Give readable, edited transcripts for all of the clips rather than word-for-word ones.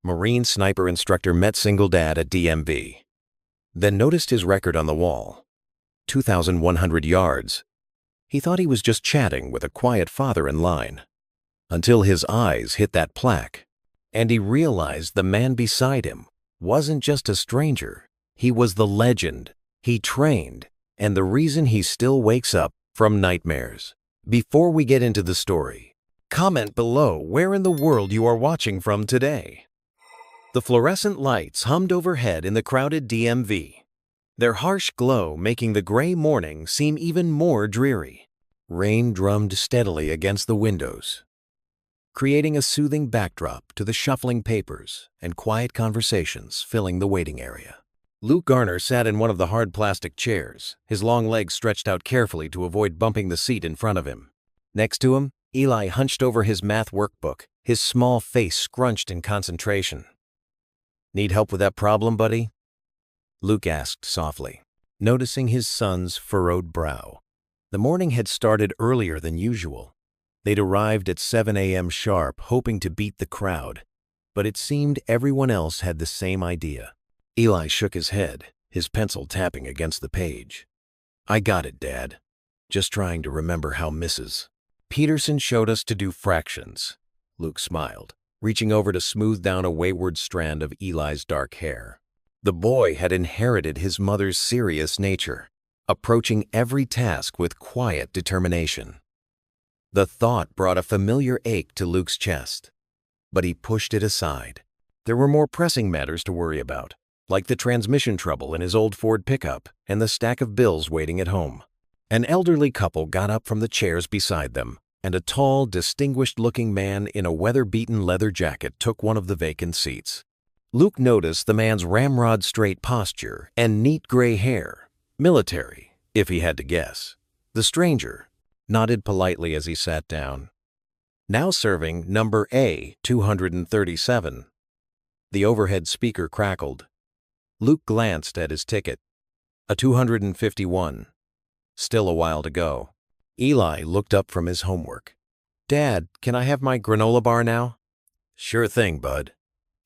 Marine sniper instructor met single dad at DMV. Then noticed his record on the wall. 2,100 yards. He thought he was just chatting with a quiet father in line. Until his eyes hit that plaque, and he realized the man beside him wasn't just a stranger. He was the legend he trained, and the reason he still wakes up from nightmares. Before we get into the story, comment below where in the world you are watching from today. The fluorescent lights hummed overhead in the crowded DMV, their harsh glow making the gray morning seem even more dreary. Rain drummed steadily against the windows, creating a soothing backdrop to the shuffling papers and quiet conversations filling the waiting area. Luke Garner sat in one of the hard plastic chairs, his long legs stretched out carefully to avoid bumping the seat in front of him. Next to him, Eli hunched over his math workbook, his small face scrunched in concentration. "Need help with that problem, buddy?" Luke asked softly, noticing his son's furrowed brow. The morning had started earlier than usual. They'd arrived at 7 a.m. sharp, hoping to beat the crowd, but it seemed everyone else had the same idea. Eli shook his head, his pencil tapping against the page. "I got it, Dad. Just trying to remember how Mrs. Peterson showed us to do fractions." Luke smiled, reaching over to smooth down a wayward strand of Eli's dark hair. The boy had inherited his mother's serious nature, approaching every task with quiet determination. The thought brought a familiar ache to Luke's chest, but he pushed it aside. There were more pressing matters to worry about, like the transmission trouble in his old Ford pickup and the stack of bills waiting at home. An elderly couple got up from the chairs beside them, and a tall, distinguished-looking man in a weather-beaten leather jacket took one of the vacant seats. Luke noticed the man's ramrod-straight posture and neat gray hair. Military, if he had to guess. The stranger nodded politely as he sat down. Now serving number A237. The overhead speaker crackled. Luke glanced at his ticket. A 251. Still a while to go. Eli looked up from his homework. "Dad, can I have my granola bar now?" "Sure thing, bud."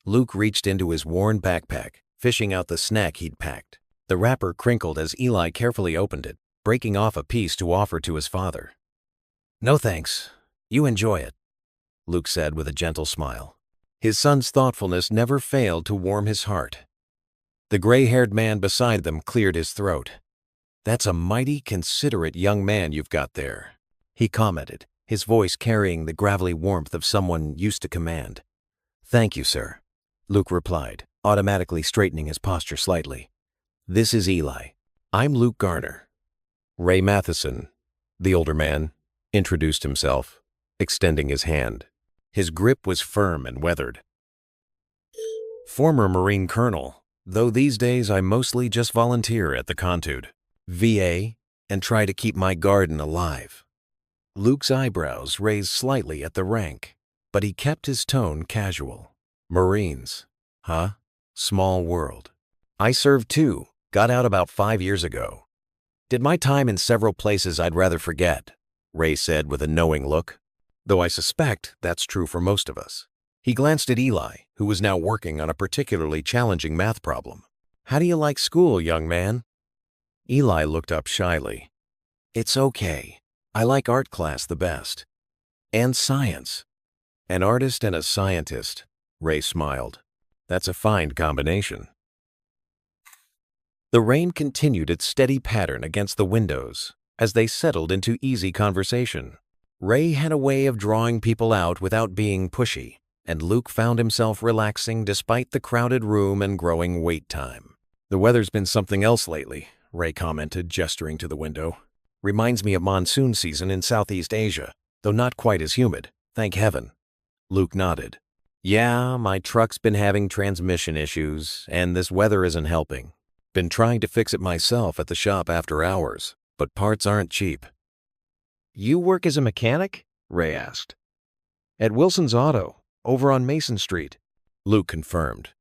Luke reached into his worn backpack, fishing out the snack he'd packed. The wrapper crinkled as Eli carefully opened it, breaking off a piece to offer to his father. "No thanks. You enjoy it," Luke said with a gentle smile. His son's thoughtfulness never failed to warm his heart. The gray-haired man beside them cleared his throat. "That's a mighty considerate young man you've got there," he commented, his voice carrying the gravelly warmth of someone used to command. "Thank you, sir," Luke replied, automatically straightening his posture slightly. "This is Eli. I'm Luke Garner." "Ray Matheson," the older man introduced himself, extending his hand. His grip was firm and weathered. "Former Marine Colonel, though these days I mostly just volunteer at the Contude, VA, and try to keep my garden alive." Luke's eyebrows raised slightly at the rank, but he kept his tone casual. "Marines, huh? Small world. I served too, got out about 5 years ago. Did my time in several places I'd rather forget," Ray said with a knowing look, though I suspect that's true for most of us. He glanced at Eli, who was now working on a particularly challenging math problem. "How do you like school, young man?" Eli looked up shyly. "It's okay. I like art class the best. And science." "An artist and a scientist," Ray smiled. "That's a fine combination." The rain continued its steady pattern against the windows as they settled into easy conversation. Ray had a way of drawing people out without being pushy, and Luke found himself relaxing despite the crowded room and growing wait time. "The weather's been something else lately," Ray commented, gesturing to the window. "Reminds me of monsoon season in Southeast Asia, though not quite as humid, thank heaven." Luke nodded. "Yeah, my truck's been having transmission issues, and this weather isn't helping. Been trying to fix it myself at the shop after hours, but parts aren't cheap." "You work as a mechanic?" Ray asked. "At Wilson's Auto, over on Mason Street." Luke confirmed.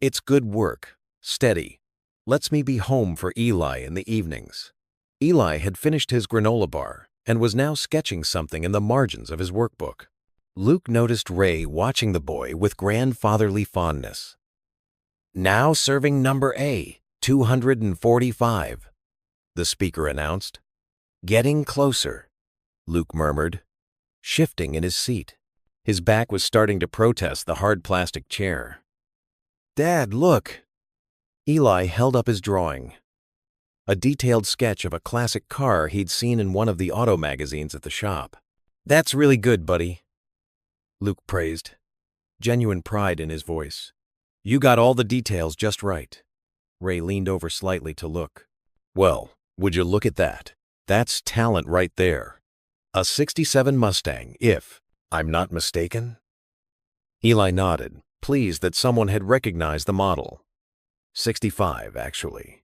"It's good work, steady. Lets me be home for Eli in the evenings." Eli had finished his granola bar and was now sketching something in the margins of his workbook. Luke noticed Ray watching the boy with grandfatherly fondness. "Now serving number A, 245, the speaker announced. "Getting closer," Luke murmured, shifting in his seat. His back was starting to protest the hard plastic chair. "Dad, look!" Eli held up his drawing. A detailed sketch of a classic car he'd seen in one of the auto magazines at the shop. "That's really good, buddy," Luke praised, genuine pride in his voice. "You got all the details just right." Ray leaned over slightly to look. "Well, would you look at that? That's talent right there. A '67 Mustang, if I'm not mistaken?" Eli nodded, pleased that someone had recognized the model. '65, actually.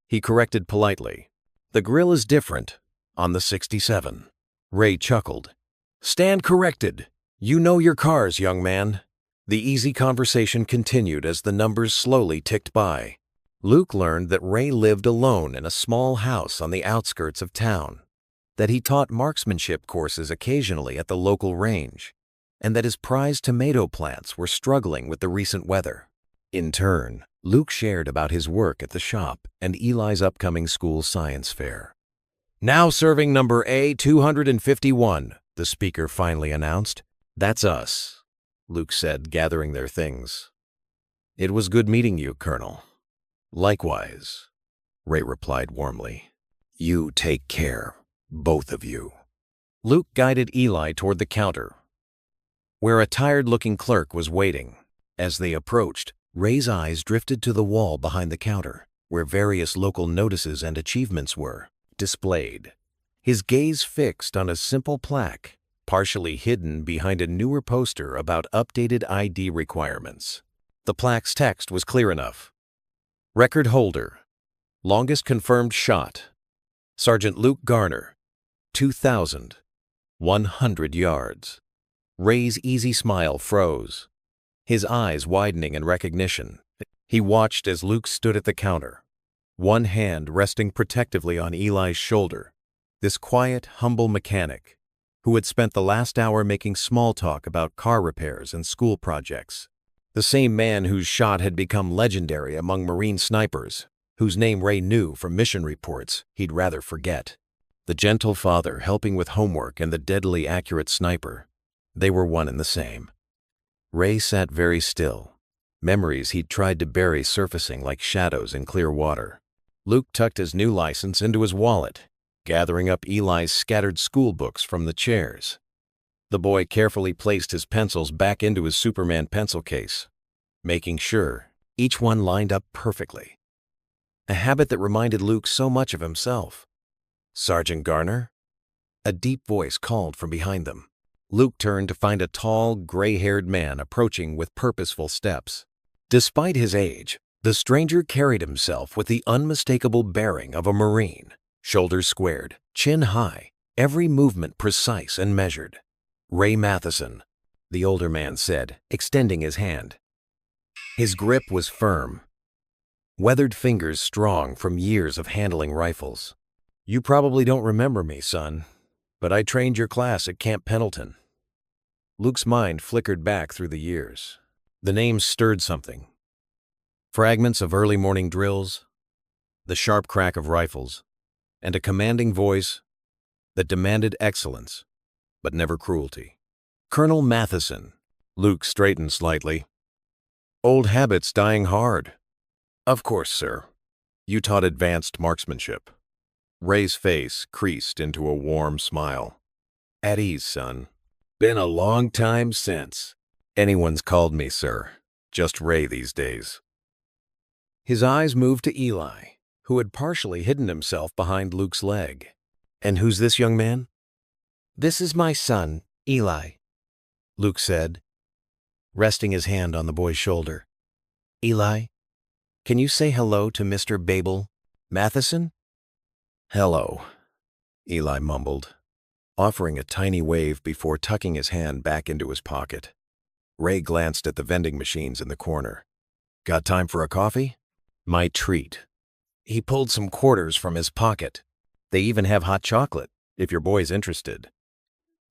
He corrected politely. "The grille is different on the '67. Ray chuckled. "Stand corrected. You know your cars, young man." The easy conversation continued as the numbers slowly ticked by. Luke learned that Ray lived alone in a small house on the outskirts of town, that he taught marksmanship courses occasionally at the local range, and that his prized tomato plants were struggling with the recent weather. In turn, Luke shared about his work at the shop and Eli's upcoming school science fair. "Now serving number A 251, the speaker finally announced. "That's us," Luke said, gathering their things. "It was good meeting you, Colonel." "Likewise," Ray replied warmly. "You take care, both of you." Luke guided Eli toward the counter, where a tired-looking clerk was waiting. As they approached, Ray's eyes drifted to the wall behind the counter, where various local notices and achievements were displayed. His gaze fixed on a simple plaque, partially hidden behind a newer poster about updated ID requirements. The plaque's text was clear enough. Record holder, longest confirmed shot, Sergeant Luke Garner, 2,100 yards. Ray's easy smile froze, his eyes widening in recognition. He watched as Luke stood at the counter, one hand resting protectively on Eli's shoulder. This quiet, humble mechanic, who had spent the last hour making small talk about car repairs and school projects. The same man whose shot had become legendary among Marine snipers, whose name Ray knew from mission reports he'd rather forget. The gentle father helping with homework and the deadly accurate sniper. They were one and the same. Ray sat very still, memories he'd tried to bury surfacing like shadows in clear water. Luke tucked his new license into his wallet, gathering up Eli's scattered school books from the chairs. The boy carefully placed his pencils back into his Superman pencil case, making sure each one lined up perfectly. A habit that reminded Luke so much of himself. "Sergeant Garner?" A deep voice called from behind them. Luke turned to find a tall, gray-haired man approaching with purposeful steps. Despite his age, the stranger carried himself with the unmistakable bearing of a Marine, shoulders squared, chin high, every movement precise and measured. "Ray Matheson," the older man said, extending his hand. His grip was firm, weathered fingers strong from years of handling rifles. "You probably don't remember me, son, but I trained your class at Camp Pendleton." Luke's mind flickered back through the years. The names stirred something. Fragments of early morning drills, the sharp crack of rifles, and a commanding voice that demanded excellence, but never cruelty. "Colonel Matheson." Luke straightened slightly. "Old habits dying hard." "Of course, sir. You taught advanced marksmanship." Ray's face creased into a warm smile. "At ease, son. Been a long time since anyone's called me sir. Just Ray these days." His eyes moved to Eli, who had partially hidden himself behind Luke's leg. "And who's this young man?" "This is my son, Eli," Luke said, resting his hand on the boy's shoulder. "Eli, can you say hello to Mr. Babel Matheson?" "Hello," Eli mumbled, offering a tiny wave before tucking his hand back into his pocket. Ray glanced at the vending machines in the corner. "Got time for a coffee?" "My treat." He pulled some quarters from his pocket. "They even have hot chocolate, if your boy's interested."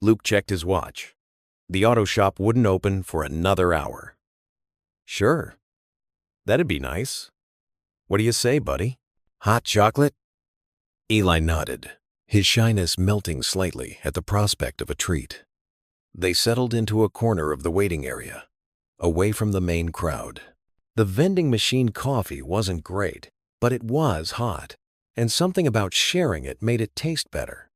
Luke checked his watch. The auto shop wouldn't open for another hour. Sure, that'd be nice. What do you say, buddy? Hot chocolate? Eli nodded, his shyness melting slightly at the prospect of a treat. They settled into a corner of the waiting area, away from the main crowd. The vending machine coffee wasn't great, but it was hot, and something about sharing it made it taste better.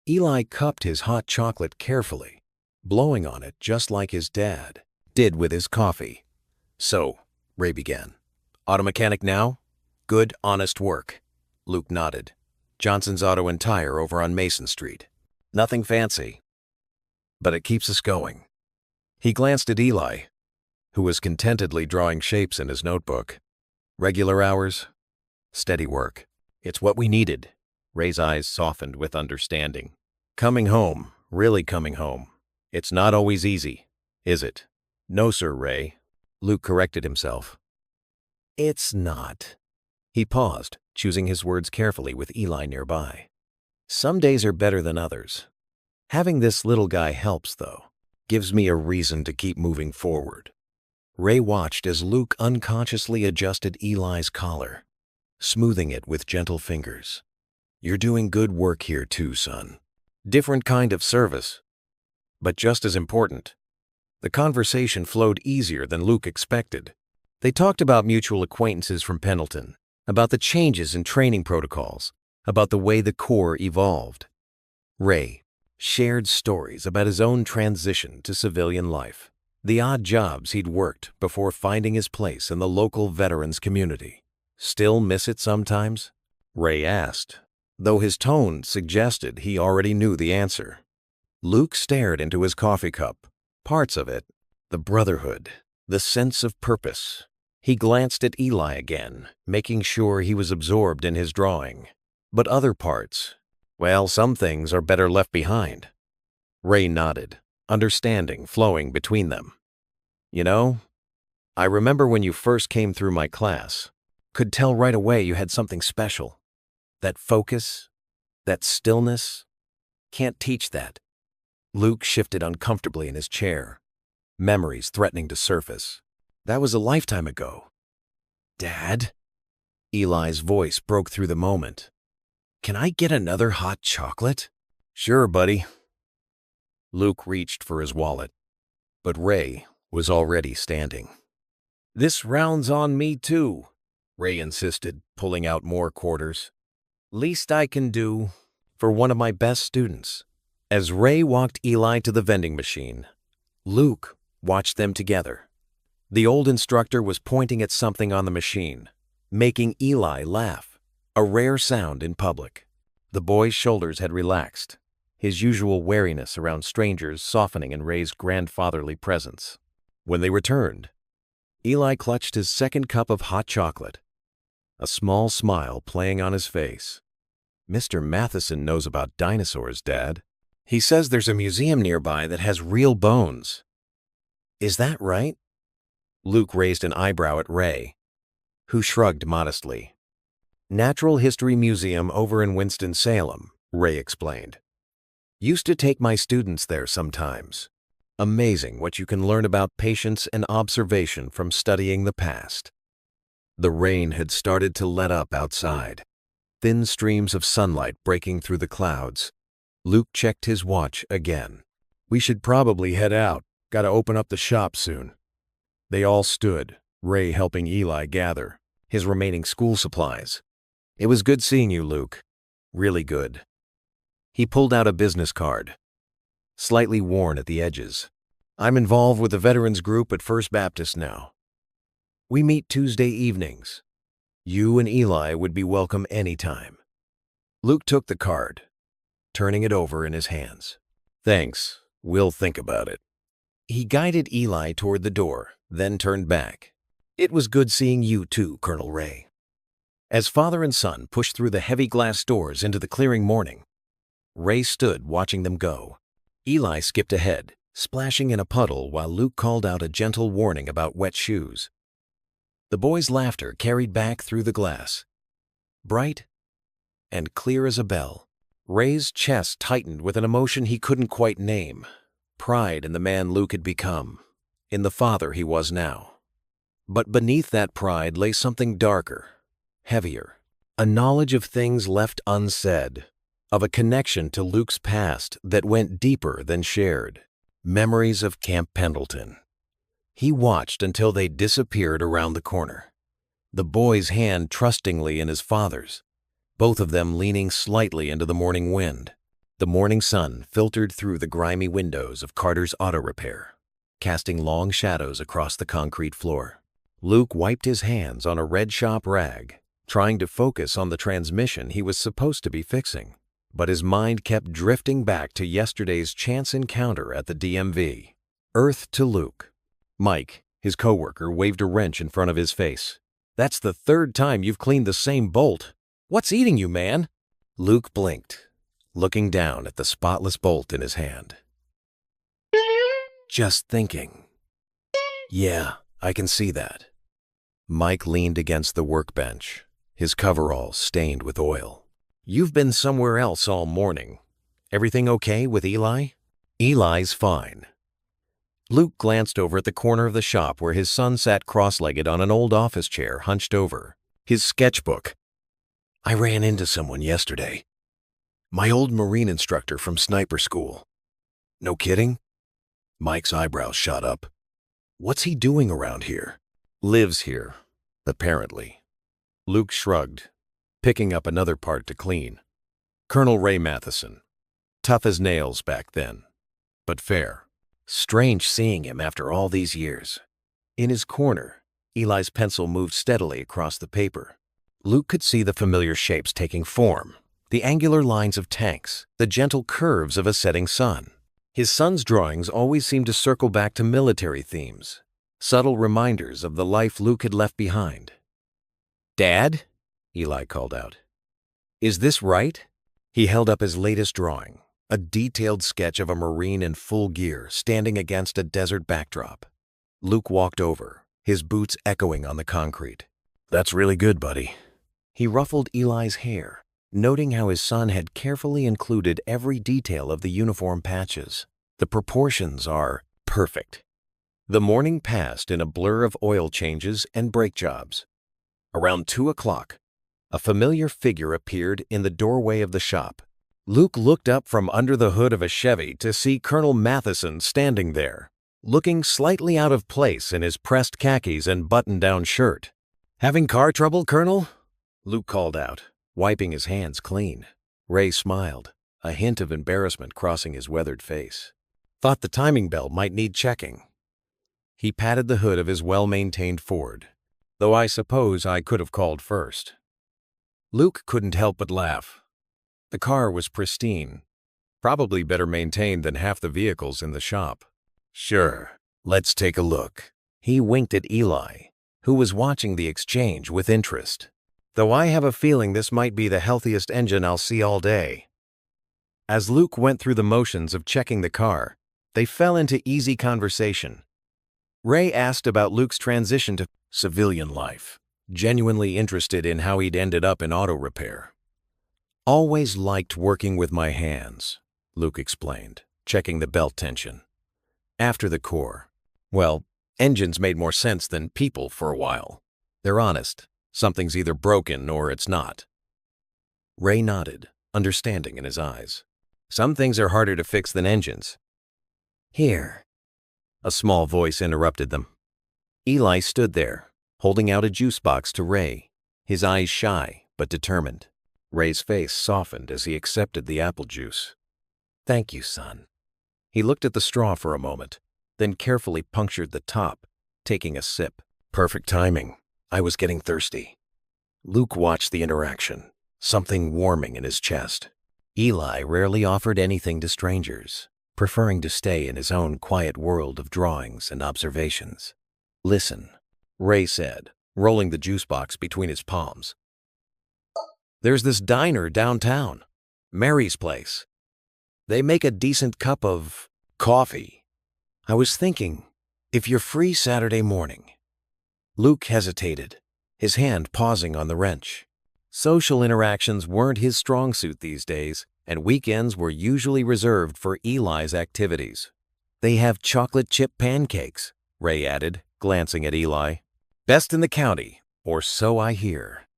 Eli cupped his hot chocolate carefully, blowing on it just like his dad did with his coffee. So, Ray began. Auto mechanic now? Good, honest work. Luke nodded. Johnson's Auto and Tire over on Mason Street. Nothing fancy, but it keeps us going. He glanced at Eli, who was contentedly drawing shapes in his notebook. Regular hours, steady work. It's what we needed. Ray's eyes softened with understanding. Coming home, really coming home. It's not always easy, is it? No, sir, Ray. Luke corrected himself. It's not. He paused, choosing his words carefully with Eli nearby. Some days are better than others. Having this little guy helps, though. Gives me a reason to keep moving forward. Ray watched as Luke unconsciously adjusted Eli's collar, smoothing it with gentle fingers. You're doing good work here too, son. Different kind of service, but just as important. The conversation flowed easier than Luke expected. They talked about mutual acquaintances from Pendleton, about the changes in training protocols, about the way the Corps evolved. Ray shared stories about his own transition to civilian life, the odd jobs he'd worked before finding his place in the local veterans community. Still miss it sometimes? Ray asked, though his tone suggested he already knew the answer. Luke stared into his coffee cup. Parts of it, the brotherhood, the sense of purpose. He glanced at Eli again, making sure he was absorbed in his drawing. But other parts, well, some things are better left behind. Ray nodded, understanding flowing between them. You know, I remember when you first came through my class. Could tell right away you had something special. That focus, that stillness. Can't teach that. Luke shifted uncomfortably in his chair, memories threatening to surface. That was a lifetime ago. Dad? Eli's voice broke through the moment. Can I get another hot chocolate? Sure, buddy. Luke reached for his wallet, but Ray was already standing. This round's on me too, Ray insisted, pulling out more quarters. Least I can do for one of my best students. As Ray walked Eli to the vending machine, Luke watched them together. The old instructor was pointing at something on the machine, making Eli laugh, a rare sound in public. The boy's shoulders had relaxed, his usual wariness around strangers softening in Ray's grandfatherly presence. When they returned, Eli clutched his second cup of hot chocolate, a small smile playing on his face. Mr. Matheson knows about dinosaurs, Dad. He says there's a museum nearby that has real bones. Is that right? Luke raised an eyebrow at Ray, who shrugged modestly. Natural History Museum over in Winston-Salem, Ray explained. Used to take my students there sometimes. Amazing what you can learn about patience and observation from studying the past. The rain had started to let up outside, thin streams of sunlight breaking through the clouds. Luke checked his watch again. We should probably head out. Gotta open up the shop soon. They all stood, Ray helping Eli gather his remaining school supplies. It was good seeing you, Luke. Really good. He pulled out a business card, slightly worn at the edges. I'm involved with the veterans group at First Baptist now. We meet Tuesday evenings. You and Eli would be welcome anytime. Luke took the card, turning it over in his hands. Thanks, we'll think about it. He guided Eli toward the door, then turned back. It was good seeing you too, Colonel Ray. As father and son pushed through the heavy glass doors into the clearing morning, Ray stood watching them go. Eli skipped ahead, splashing in a puddle while Luke called out a gentle warning about wet shoes. The boy's laughter carried back through the glass, bright and clear as a bell. Ray's chest tightened with an emotion he couldn't quite name. pride in the man Luke had become, in the father he was now. But beneath that pride lay something darker, heavier, a knowledge of things left unsaid, of a connection to Luke's past that went deeper than shared. Memories of Camp Pendleton. He watched until they disappeared around the corner, the boy's hand trustingly in his father's, both of them leaning slightly into the morning wind. The morning sun filtered through the grimy windows of Carter's auto repair, casting long shadows across the concrete floor. Luke wiped his hands on a red shop rag, trying to focus on the transmission he was supposed to be fixing. But his mind kept drifting back to yesterday's chance encounter at the DMV. Earth to Luke. Mike, his coworker, waved a wrench in front of his face. "That's the third time you've cleaned the same bolt. What's eating you, man?" Luke blinked, looking down at the spotless bolt in his hand. "Just thinking." "Yeah, I can see that." Mike leaned against the workbench, his coveralls stained with oil. "You've been somewhere else all morning. Everything okay with Eli?" "Eli's fine." Luke glanced over at the corner of the shop where his son sat cross-legged on an old office chair hunched over, his sketchbook. "I ran into someone yesterday. My old Marine instructor from sniper school." "No kidding?" Mike's eyebrows shot up. "What's he doing around here?" "Lives here, apparently." Luke shrugged, picking up another part to clean. Colonel Ray Matheson. Tough as nails back then, but fair. Strange seeing him after all these years. In his corner, Eli's pencil moved steadily across the paper. Luke could see the familiar shapes taking form, the angular lines of tanks, the gentle curves of a setting sun. His son's drawings always seemed to circle back to military themes, subtle reminders of the life Luke had left behind. "Dad?" Eli called out. "Is this right?" He held up his latest drawing, a detailed sketch of a Marine in full gear standing against a desert backdrop. Luke walked over, his boots echoing on the concrete. "That's really good, buddy." He ruffled Eli's hair, noting how his son had carefully included every detail of the uniform patches. The proportions are perfect. The morning passed in a blur of oil changes and brake jobs. Around 2 o'clock, a familiar figure appeared in the doorway of the shop. Luke looked up from under the hood of a Chevy to see Colonel Matheson standing there, looking slightly out of place in his pressed khakis and button-down shirt. "Having car trouble, Colonel?" Luke called out, wiping his hands clean. Ray smiled, a hint of embarrassment crossing his weathered face. "Thought the timing belt might need checking." He patted the hood of his well-maintained Ford, "Though I suppose I could have called first." Luke couldn't help but laugh. The car was pristine, probably better maintained than half the vehicles in the shop. "Sure, let's take a look." He winked at Eli, who was watching the exchange with interest. "Though I have a feeling this might be the healthiest engine I'll see all day." As Luke went through the motions of checking the car, they fell into easy conversation. Ray asked about Luke's transition to civilian life, genuinely interested in how he'd ended up in auto repair. "Always liked working with my hands," Luke explained, checking the belt tension. "After the Corps, well, engines made more sense than people for a while. They're honest. Something's either broken or it's not." Ray nodded, understanding in his eyes. "Some things are harder to fix than engines." "Here." A small voice interrupted them. Eli stood there, holding out a juice box to Ray, his eyes shy but determined. Ray's face softened as he accepted the apple juice. "Thank you, son." He looked at the straw for a moment, then carefully punctured the top, taking a sip. "Perfect timing. I was getting thirsty." Luke watched the interaction, something warming in his chest. Eli rarely offered anything to strangers, preferring to stay in his own quiet world of drawings and observations. "Listen," Ray said, rolling the juice box between his palms. "There's this diner downtown, Mary's Place. They make a decent cup of coffee. I was thinking, if you're free Saturday morning." Luke hesitated, his hand pausing on the wrench. Social interactions weren't his strong suit these days, and weekends were usually reserved for Eli's activities. They have chocolate chip pancakes, Ray added, glancing at Eli. Best in the county, or so I hear.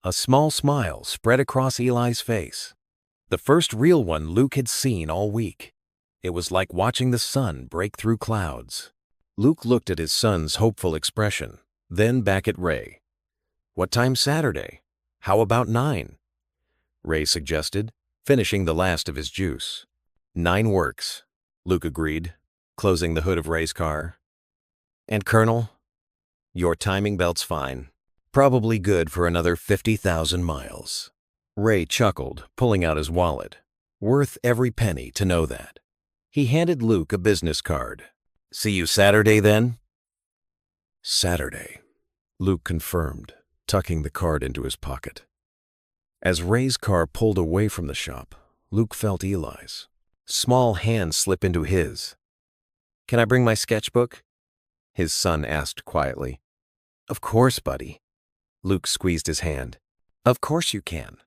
A small smile spread across Eli's face. The first real one Luke had seen all week. It was like watching the sun break through clouds. Luke looked at his son's hopeful expression, then back at Ray. What time Saturday? How about 9? Ray suggested, finishing the last of his juice. 9 works, Luke agreed, closing the hood of Ray's car. And Colonel, your timing belt's fine. Probably good for another 50,000 miles. Ray chuckled, pulling out his wallet. Worth every penny to know that. He handed Luke a business card. See you Saturday then? Saturday, Luke confirmed, tucking the card into his pocket. As Ray's car pulled away from the shop, Luke felt Eli's small hand slip into his. Can I bring my sketchbook? His son asked quietly. Of course, buddy. Luke squeezed his hand. Of course you can.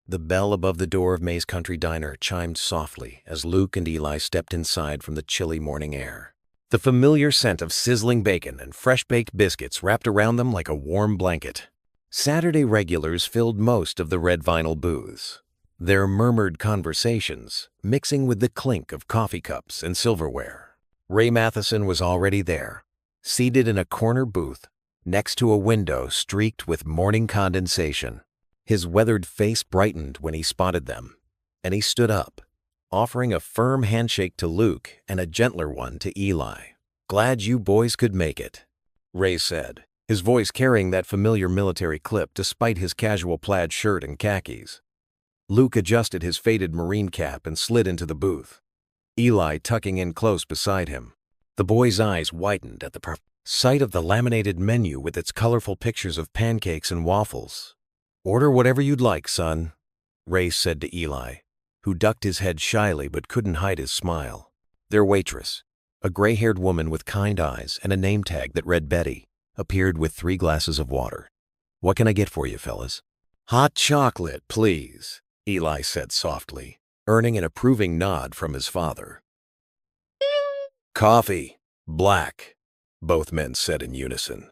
The bell above the door of May's Country Diner chimed softly as Luke and Eli stepped inside from the chilly morning air. The familiar scent of sizzling bacon and fresh-baked biscuits wrapped around them like a warm blanket. Saturday regulars filled most of the red vinyl booths, their murmured conversations mixing with the clink of coffee cups and silverware. Ray Matheson was already there, seated in a corner booth next to a window streaked with morning condensation. His weathered face brightened when he spotted them, and he stood up, offering a firm handshake to Luke and a gentler one to Eli. Glad you boys could make it, Ray said, his voice carrying that familiar military clip despite his casual plaid shirt and khakis. Luke adjusted his faded Marine cap and slid into the booth, Eli tucking in close beside him. The boy's eyes widened at the sight of the laminated menu with its colorful pictures of pancakes and waffles. Order whatever you'd like, son, Ray said to Eli, who ducked his head shyly but couldn't hide his smile. Their waitress, a gray-haired woman with kind eyes and a name tag that read Betty, appeared with 3 glasses of water. What can I get for you, fellas? Hot chocolate, please, Eli said softly, earning an approving nod from his father. Coffee, black, both men said in unison,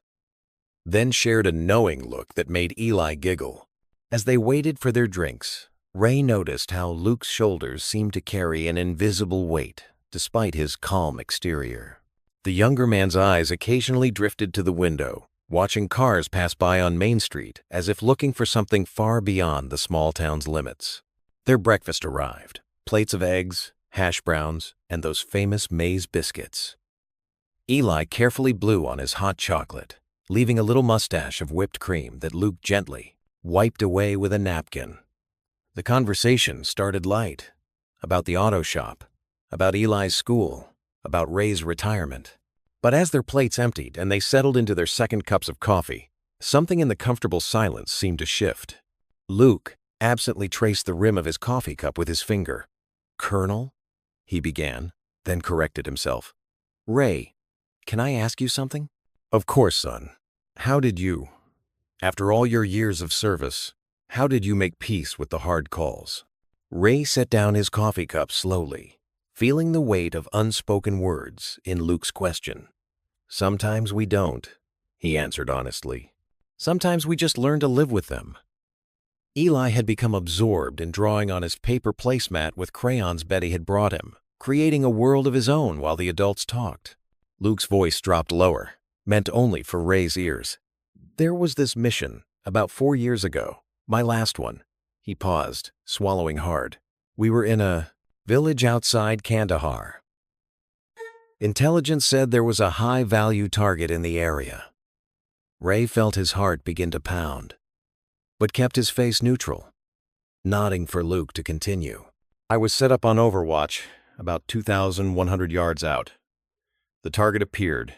then shared a knowing look that made Eli giggle. As they waited for their drinks, Ray noticed how Luke's shoulders seemed to carry an invisible weight, despite his calm exterior. The younger man's eyes occasionally drifted to the window, watching cars pass by on Main Street as if looking for something far beyond the small town's limits. Their breakfast arrived, plates of eggs, hash browns, and those famous maize biscuits. Eli carefully blew on his hot chocolate, leaving a little mustache of whipped cream that Luke gently wiped away with a napkin. The conversation started light, about the auto shop, about Eli's school, about Ray's retirement. But as their plates emptied and they settled into their second cups of coffee, something in the comfortable silence seemed to shift. Luke absently traced the rim of his coffee cup with his finger. Colonel, he began, then corrected himself. Ray, can I ask you something? Of course, son. How did you, after all your years of service, how did you make peace with the hard calls? Ray set down his coffee cup slowly, feeling the weight of unspoken words in Luke's question. Sometimes we don't, he answered honestly. Sometimes we just learn to live with them. Eli had become absorbed in drawing on his paper placemat with crayons Betty had brought him, creating a world of his own while the adults talked. Luke's voice dropped lower, meant only for Ray's ears. There was this mission, about 4 years ago, my last one. He paused, swallowing hard. We were in a village outside Kandahar. Intelligence said there was a high-value target in the area. Ray felt his heart begin to pound, but kept his face neutral, nodding for Luke to continue. I was set up on Overwatch, about 2,100 yards out. The target appeared,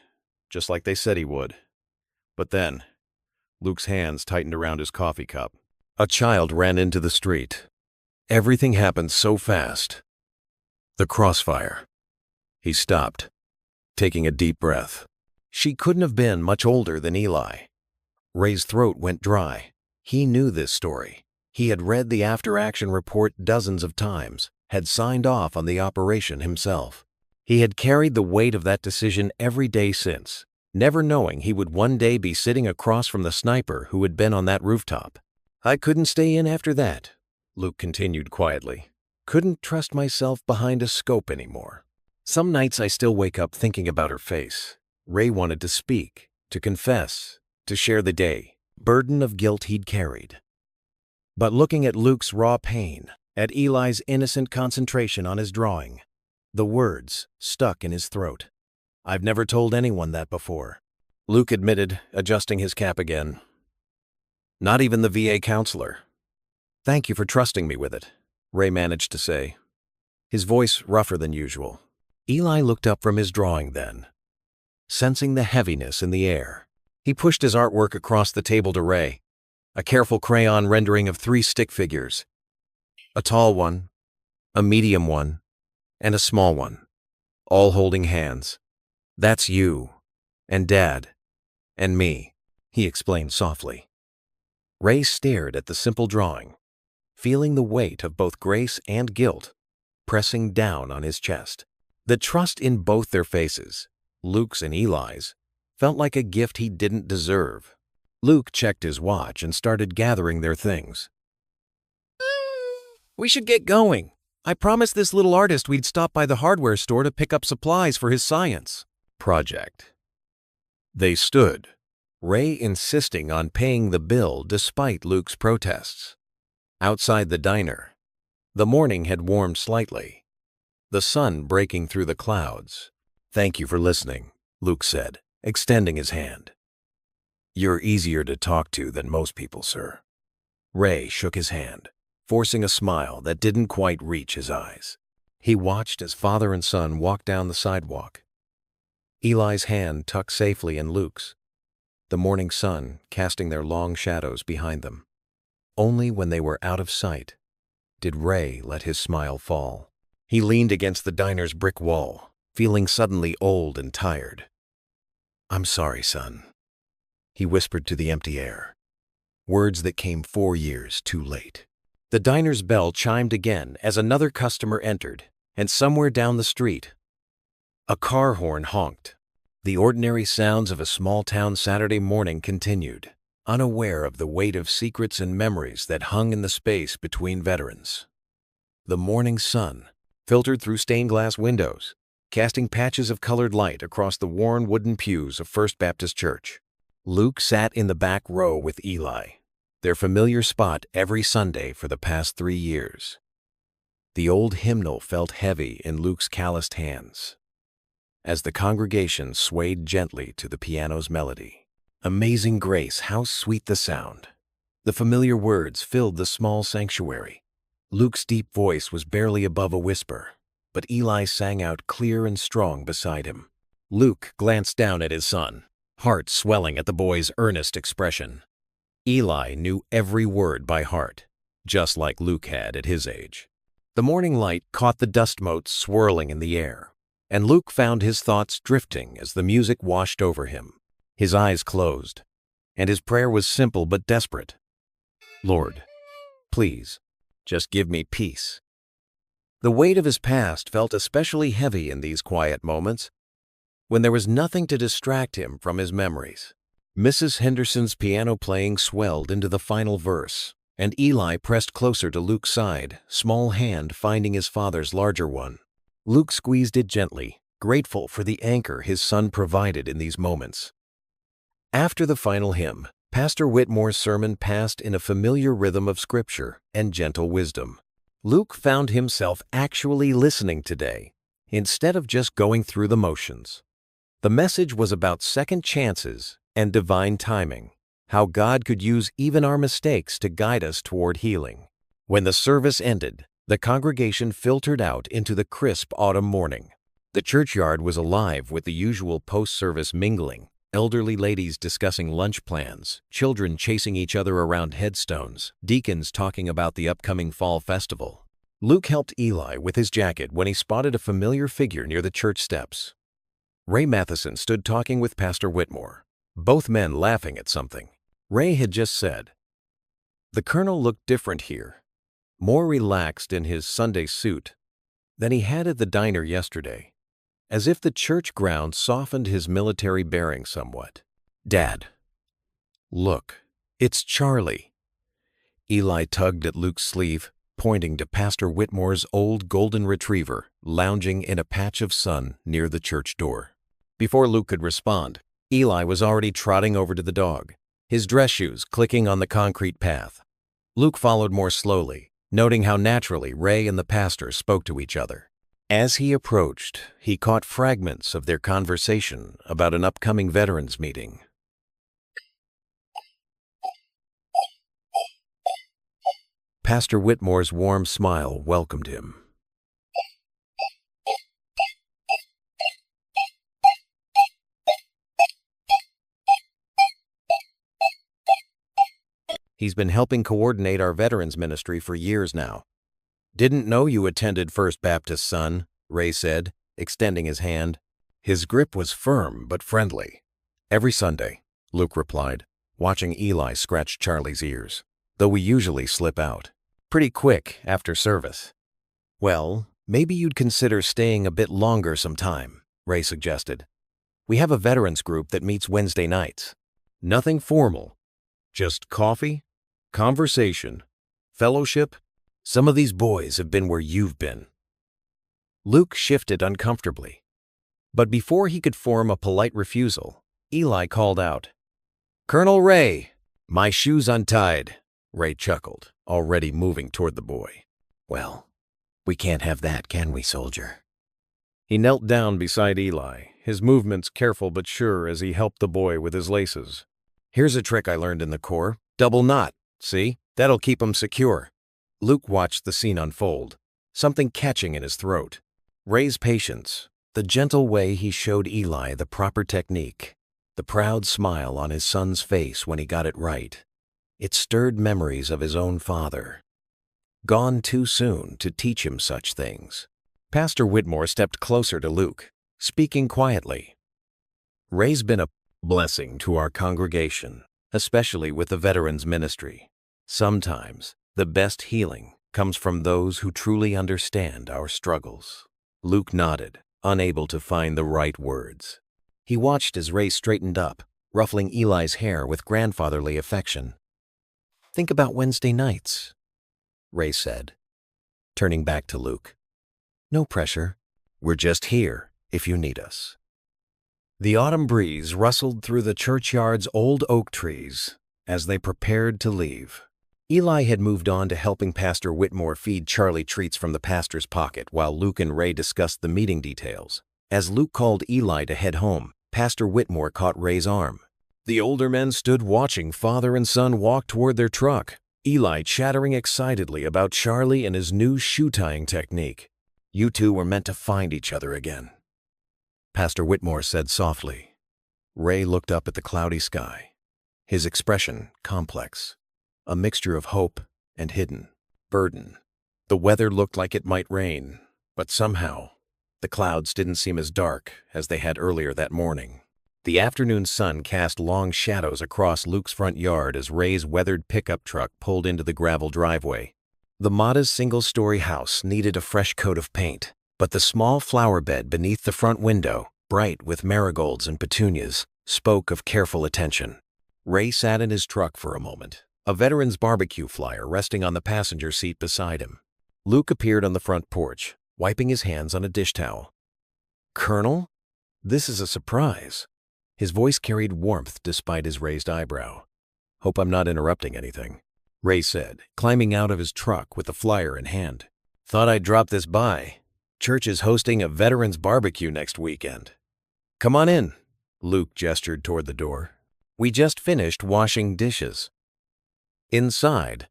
just like they said he would. But then, Luke's hands tightened around his coffee cup. A child ran into the street. Everything happened so fast. The crossfire. He stopped, taking a deep breath. She couldn't have been much older than Eli. Ray's throat went dry. He knew this story. He had read the after-action report dozens of times, had signed off on the operation himself. He had carried the weight of that decision every day since, never knowing he would one day be sitting across from the sniper who had been on that rooftop. "I couldn't stay in after that," Luke continued quietly. "Couldn't trust myself behind a scope anymore. Some nights I still wake up thinking about her face." Ray wanted to speak, to confess, to share the burden of guilt he'd carried. But looking at Luke's raw pain, at Eli's innocent concentration on his drawing, the words stuck in his throat. "I've never told anyone that before," Luke admitted, adjusting his cap again. "Not even the VA counselor." "Thank you for trusting me with it," Ray managed to say, his voice rougher than usual. Eli looked up from his drawing then, sensing the heaviness in the air. He pushed his artwork across the table to Ray, a careful crayon rendering of 3 stick figures. A tall one, a medium one, and a small one, all holding hands. "That's you, and Dad, and me," he explained softly. Ray stared at the simple drawing, feeling the weight of both grace and guilt pressing down on his chest. The trust in both their faces, Luke's and Eli's, felt like a gift he didn't deserve. Luke checked his watch and started gathering their things. "We should get going. I promised this little artist we'd stop by the hardware store to pick up supplies for his science project." They stood, Ray insisting on paying the bill despite Luke's protests. Outside the diner, the morning had warmed slightly, the sun breaking through the clouds. "Thank you for listening," Luke said, extending his hand. "You're easier to talk to than most people, sir." Ray shook his hand, forcing a smile that didn't quite reach his eyes. He watched as father and son walked down the sidewalk, Eli's hand tucked safely in Luke's, the morning sun casting their long shadows behind them. Only when they were out of sight did Ray let his smile fall. He leaned against the diner's brick wall, feeling suddenly old and tired. "I'm sorry, son," he whispered to the empty air, words that came 4 years too late. The diner's bell chimed again as another customer entered, and somewhere down the street, a car horn honked. The ordinary sounds of a small-town Saturday morning continued, unaware of the weight of secrets and memories that hung in the space between veterans. The morning sun filtered through stained-glass windows, casting patches of colored light across the worn wooden pews of First Baptist Church. Luke sat in the back row with Eli, their familiar spot every Sunday for the past 3 years. The old hymnal felt heavy in Luke's calloused hands as the congregation swayed gently to the piano's melody. "Amazing grace, how sweet the sound." The familiar words filled the small sanctuary. Luke's deep voice was barely above a whisper, but Eli sang out clear and strong beside him. Luke glanced down at his son, heart swelling at the boy's earnest expression. Eli knew every word by heart, just like Luke had at his age. The morning light caught the dust motes swirling in the air, and Luke found his thoughts drifting as the music washed over him. His eyes closed, and his prayer was simple but desperate. "Lord, please, just give me peace." The weight of his past felt especially heavy in these quiet moments, when there was nothing to distract him from his memories. Mrs. Henderson's piano playing swelled into the final verse, and Eli pressed closer to Luke's side, small hand finding his father's larger one. Luke squeezed it gently, grateful for the anchor his son provided in these moments. After the final hymn, Pastor Whitmore's sermon passed in a familiar rhythm of scripture and gentle wisdom. Luke found himself actually listening today, instead of just going through the motions. The message was about second chances and divine timing, how God could use even our mistakes to guide us toward healing. When the service ended, the congregation filtered out into the crisp autumn morning. The churchyard was alive with the usual post-service mingling, elderly ladies discussing lunch plans, children chasing each other around headstones, deacons talking about the upcoming fall festival. Luke helped Eli with his jacket when he spotted a familiar figure near the church steps. Ray Matheson stood talking with Pastor Whitmore, both men laughing at something. Ray had just said, "The colonel looked different here, more relaxed in his Sunday suit than he had at the diner yesterday." as if the church ground softened his military bearing somewhat. "Dad, look, it's Charlie." Eli tugged at Luke's sleeve, pointing to Pastor Whitmore's old golden retriever lounging in a patch of sun near the church door. Before Luke could respond, Eli was already trotting over to the dog, his dress shoes clicking on the concrete path. Luke followed more slowly, noting how naturally Ray and the pastor spoke to each other. As he approached, he caught fragments of their conversation about an upcoming veterans meeting. Pastor Whitmore's warm smile welcomed him. "He's been helping coordinate our veterans ministry for years now." "Didn't know you attended First Baptist, son," Ray said, extending his hand. His grip was firm but friendly. "Every Sunday," Luke replied, watching Eli scratch Charlie's ears, "though we usually slip out. Pretty quick after service." "Well, maybe you'd consider staying a bit longer sometime," Ray suggested. "We have a veterans group that meets Wednesday nights. Nothing formal, just coffee, conversation, fellowship. Some of these boys have been where you've been." Luke shifted uncomfortably. But before he could form a polite refusal, Eli called out, "Colonel Ray!" "My shoe's untied," Ray chuckled, already moving toward the boy. "Well, we can't have that, can we, soldier?" He knelt down beside Eli, his movements careful but sure as he helped the boy with his laces. "Here's a trick I learned in the Corps. Double knot. See? That'll keep 'em secure." Luke watched the scene unfold, something catching in his throat. Ray's patience, the gentle way he showed Eli the proper technique, the proud smile on his son's face when he got it right. It stirred memories of his own father, gone too soon to teach him such things. Pastor Whitmore stepped closer to Luke, speaking quietly. "Ray's been a blessing to our congregation, especially with the veterans ministry. Sometimes the best healing comes from those who truly understand our struggles." Luke nodded, unable to find the right words. He watched as Ray straightened up, ruffling Eli's hair with grandfatherly affection. "Think about Wednesday nights," Ray said, turning back to Luke. "No pressure. We're just here if you need us." The autumn breeze rustled through the churchyard's old oak trees as they prepared to leave. Eli had moved on to helping Pastor Whitmore feed Charlie treats from the pastor's pocket while Luke and Ray discussed the meeting details. As Luke called Eli to head home, Pastor Whitmore caught Ray's arm. The older men stood watching father and son walk toward their truck, Eli chattering excitedly about Charlie and his new shoe-tying technique. "You two were meant to find each other again," Pastor Whitmore said softly. Ray looked up at the cloudy sky, his expression complex, a mixture of hope and hidden burden. The weather looked like it might rain, but somehow the clouds didn't seem as dark as they had earlier that morning. The afternoon sun cast long shadows across Luke's front yard as Ray's weathered pickup truck pulled into the gravel driveway. The modest single-story house needed a fresh coat of paint, but the small flower bed beneath the front window, bright with marigolds and petunias, spoke of careful attention. Ray sat in his truck for a moment, a veteran's barbecue flyer resting on the passenger seat beside him. Luke appeared on the front porch, wiping his hands on a dish towel. "Colonel, this is a surprise." His voice carried warmth despite his raised eyebrow. "Hope I'm not interrupting anything," Ray said, climbing out of his truck with the flyer in hand. "Thought I'd drop this by. Church is hosting a veterans barbecue next weekend." "Come on in," Luke gestured toward the door. "We just finished washing dishes." Inside,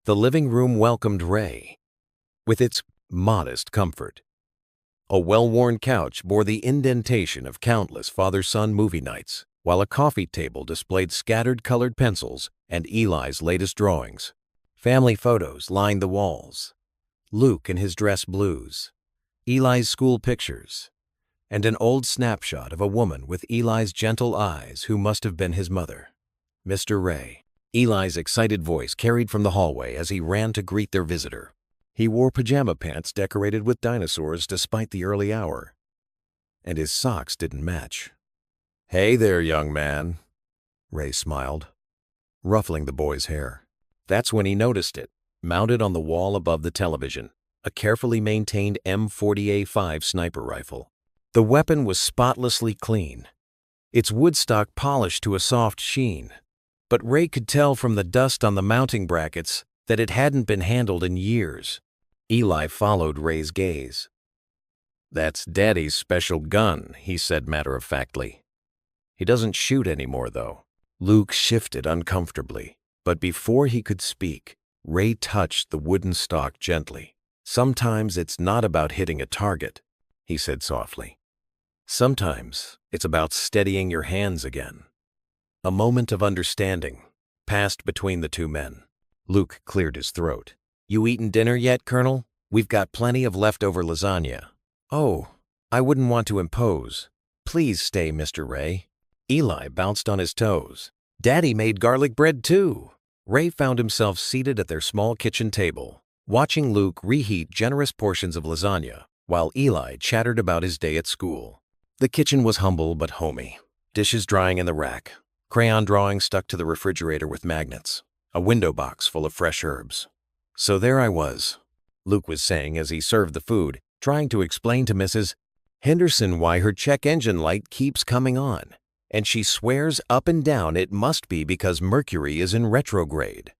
the living room welcomed Ray, with its modest comfort. A well-worn couch bore the indentation of countless father-son movie nights, while a coffee table displayed scattered colored pencils and Eli's latest drawings. Family photos lined the walls. Luke in his dress blues, Eli's school pictures, and an old snapshot of a woman with Eli's gentle eyes who must have been his mother. "Mr. Ray." Eli's excited voice carried from the hallway as he ran to greet their visitor. He wore pajama pants decorated with dinosaurs despite the early hour. and his socks didn't match. "Hey there, young man," Ray smiled, ruffling the boy's hair. That's when he noticed it, mounted on the wall above the television, a carefully maintained M40A5 sniper rifle. The weapon was spotlessly clean, its woodstock polished to a soft sheen, but Ray could tell from the dust on the mounting brackets that it hadn't been handled in years. Eli followed Ray's gaze. "That's Daddy's special gun," he said matter-of-factly. "He doesn't shoot anymore, though." Luke shifted uncomfortably, but before he could speak, Ray touched the wooden stock gently. "Sometimes it's not about hitting a target," he said softly. "Sometimes it's about steadying your hands again." A moment of understanding passed between the two men. Luke cleared his throat. "You eaten dinner yet, Colonel? We've got plenty of leftover lasagna." "Oh, I wouldn't want to impose. Please stay, Mr. Ray." Eli bounced on his toes. "Daddy made garlic bread too." Ray found himself seated at their small kitchen table, watching Luke reheat generous portions of lasagna, while Eli chattered about his day at school. The kitchen was humble but homey. Dishes drying in the rack, crayon drawings stuck to the refrigerator with magnets, a window box full of fresh herbs. "So there I was," Luke was saying as he served the food, trying to explain to Mrs. Henderson why her check engine light keeps coming on, and she swears up and down it must be because Mercury is in retrograde.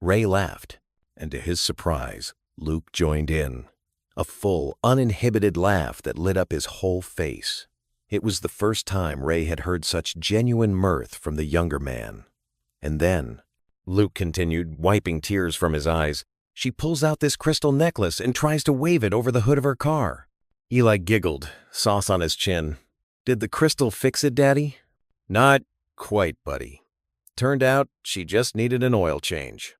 Ray laughed, and to his surprise, Luke joined in. A full, uninhibited laugh that lit up his whole face. It was the first time Ray had heard such genuine mirth from the younger man. "And then," Luke continued, wiping tears from his eyes, "she pulls out this crystal necklace and tries to wave it over the hood of her car." Eli giggled, sauce on his chin. "Did the crystal fix it, Daddy?" "Not quite, buddy. Turned out she just needed an oil change."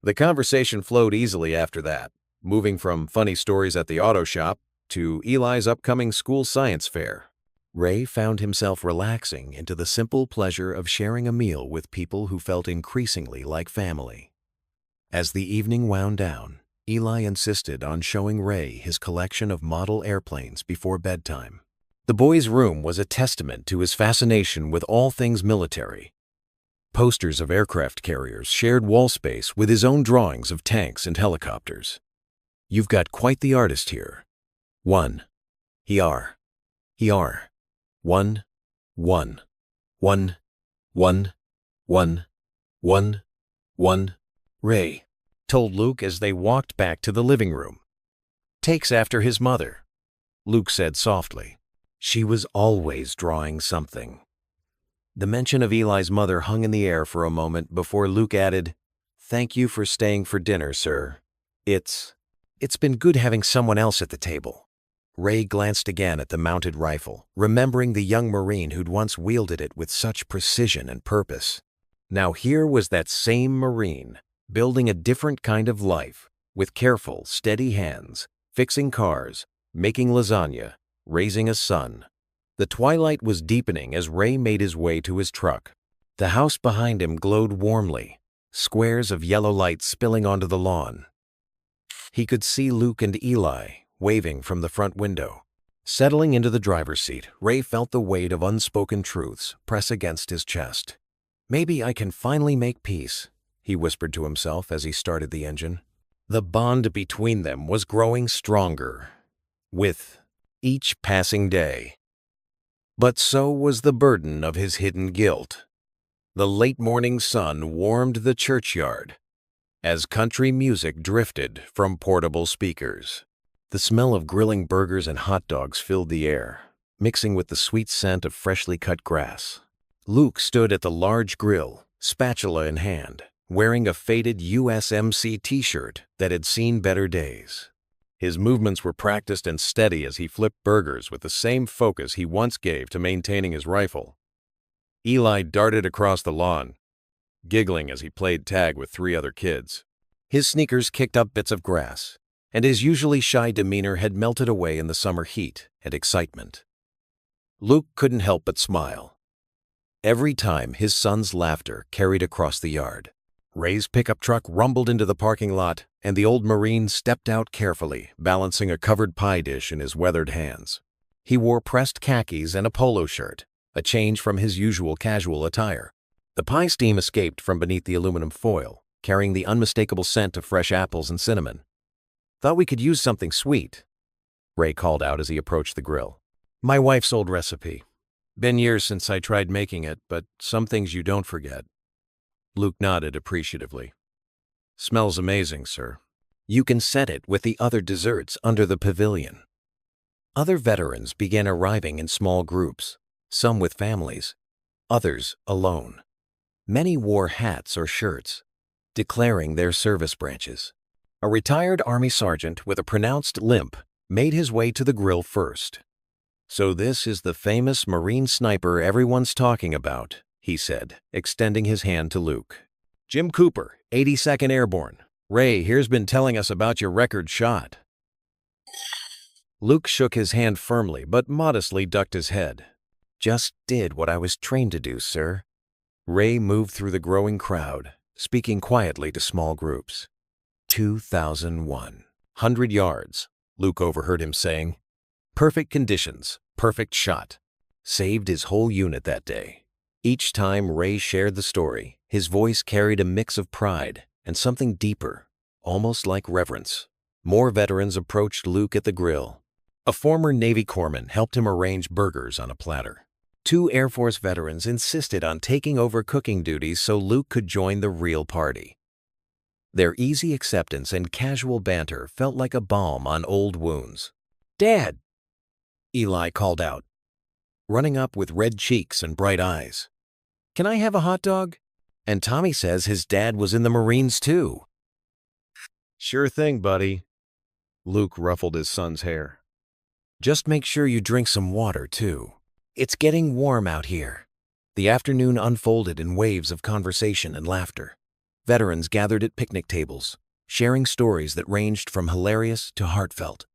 The conversation flowed easily after that, moving from funny stories at the auto shop to Eli's upcoming school science fair. Ray found himself relaxing into the simple pleasure of sharing a meal with people who felt increasingly like family. As the evening wound down, Eli insisted on showing Ray his collection of model airplanes before bedtime. The boy's room was a testament to his fascination with all things military. Posters of aircraft carriers shared wall space with his own drawings of tanks and helicopters. "You've got quite the artist here." One. Here. One. One. One. One. One. One. One. Ray told Luke as they walked back to the living room. "Takes after his mother," Luke said softly. "She was always drawing something." The mention of Eli's mother hung in the air for a moment before Luke added, "Thank you for staying for dinner, sir. It's been good having someone else at the table." Ray glanced again at the mounted rifle, remembering the young Marine who'd once wielded it with such precision and purpose. Now here was that same Marine, building a different kind of life, with careful, steady hands, fixing cars, making lasagna, raising a son. The twilight was deepening as Ray made his way to his truck. The house behind him glowed warmly, squares of yellow light spilling onto the lawn. He could see Luke and Eli waving from the front window. Settling into the driver's seat, Ray felt the weight of unspoken truths press against his chest. "Maybe I can finally make peace," he whispered to himself as he started the engine. The bond between them was growing stronger with each passing day. But so was the burden of his hidden guilt. The late morning sun warmed the churchyard as country music drifted from portable speakers. The smell of grilling burgers and hot dogs filled the air, mixing with the sweet scent of freshly cut grass. Luke stood at the large grill, spatula in hand, wearing a faded USMC t-shirt that had seen better days. His movements were practiced and steady as he flipped burgers with the same focus he once gave to maintaining his rifle. Eli darted across the lawn, giggling as he played tag with 3 other kids. His sneakers kicked up bits of grass, and his usually shy demeanor had melted away in the summer heat and excitement. Luke couldn't help but smile every time his son's laughter carried across the yard. Ray's pickup truck rumbled into the parking lot, and the old Marine stepped out carefully, balancing a covered pie dish in his weathered hands. He wore pressed khakis and a polo shirt, a change from his usual casual attire. The pie steam escaped from beneath the aluminum foil, carrying the unmistakable scent of fresh apples and cinnamon. "Thought we could use something sweet," Ray called out as he approached the grill. "My wife's old recipe. Been years since I tried making it, but some things you don't forget." Luke nodded appreciatively. "Smells amazing, sir." "You can set it with the other desserts under the pavilion." Other veterans began arriving in small groups, some with families, others alone. Many wore hats or shirts, declaring their service branches. A retired Army sergeant with a pronounced limp made his way to the grill first. "So this is the famous Marine sniper everyone's talking about," he said, extending his hand to Luke. "Jim Cooper, 82nd Airborne. Ray here's been telling us about your record shot." Luke shook his hand firmly but modestly ducked his head. "Just did what I was trained to do, sir." Ray moved through the growing crowd, speaking quietly to small groups. 2,100 yards, Luke overheard him saying. Perfect conditions, perfect shot. Saved his whole unit that day. Each time Ray shared the story, his voice carried a mix of pride and something deeper, almost like reverence. More veterans approached Luke at the grill. A former Navy corpsman helped him arrange burgers on a platter. 2 Air Force veterans insisted on taking over cooking duties so Luke could join the real party. Their easy acceptance and casual banter felt like a balm on old wounds. "Dad!" Eli called out, running up with red cheeks and bright eyes. "Can I have a hot dog?" "And Tommy says his dad was in the Marines too." "Sure thing, buddy." Luke ruffled his son's hair. "Just make sure you drink some water, too. It's getting warm out here." The afternoon unfolded in waves of conversation and laughter. Veterans gathered at picnic tables, sharing stories that ranged from hilarious to heartfelt.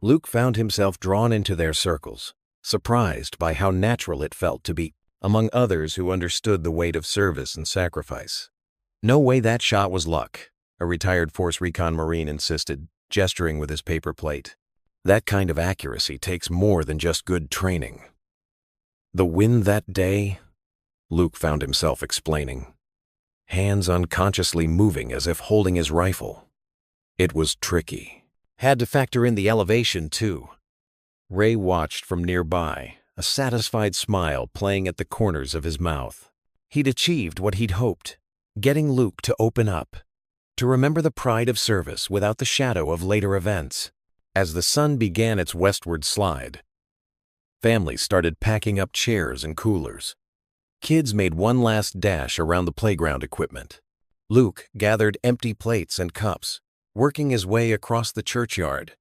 Luke found himself drawn into their circles, surprised by how natural it felt to be among others who understood the weight of service and sacrifice. "No way that shot was luck," a retired Force Recon Marine insisted, gesturing with his paper plate. "That kind of accuracy takes more than just good training." "The wind that day," Luke found himself explaining, hands unconsciously moving as if holding his rifle. "It was tricky. Had to factor in the elevation, too." Ray watched from nearby, a satisfied smile playing at the corners of his mouth. He'd achieved what he'd hoped, getting Luke to open up, to remember the pride of service without the shadow of later events. As the sun began its westward slide, families started packing up chairs and coolers. Kids made one last dash around the playground equipment. Luke gathered empty plates and cups, working his way across the churchyard.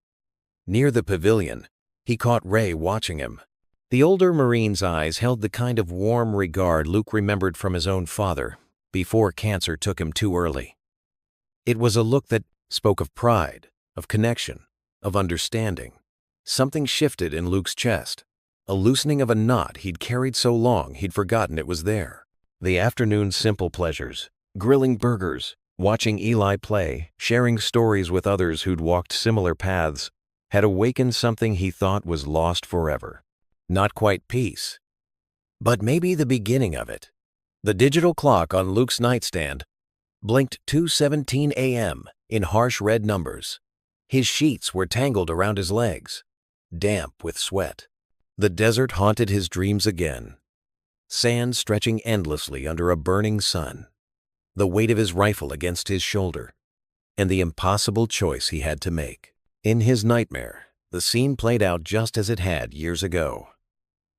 Near the pavilion, he caught Ray watching him. The older Marine's eyes held the kind of warm regard Luke remembered from his own father, before cancer took him too early. It was a look that spoke of pride, of connection, of understanding. Something shifted in Luke's chest, a loosening of a knot he'd carried so long he'd forgotten it was there. The afternoon's simple pleasures, grilling burgers, watching Eli play, sharing stories with others who'd walked similar paths, had awakened something he thought was lost forever. Not quite peace, but maybe the beginning of it. The digital clock on Luke's nightstand blinked 2:17 a.m. in harsh red numbers. His sheets were tangled around his legs, damp with sweat. The desert haunted his dreams again, sand stretching endlessly under a burning sun, the weight of his rifle against his shoulder, and the impossible choice he had to make. In his nightmare, the scene played out just as it had years ago.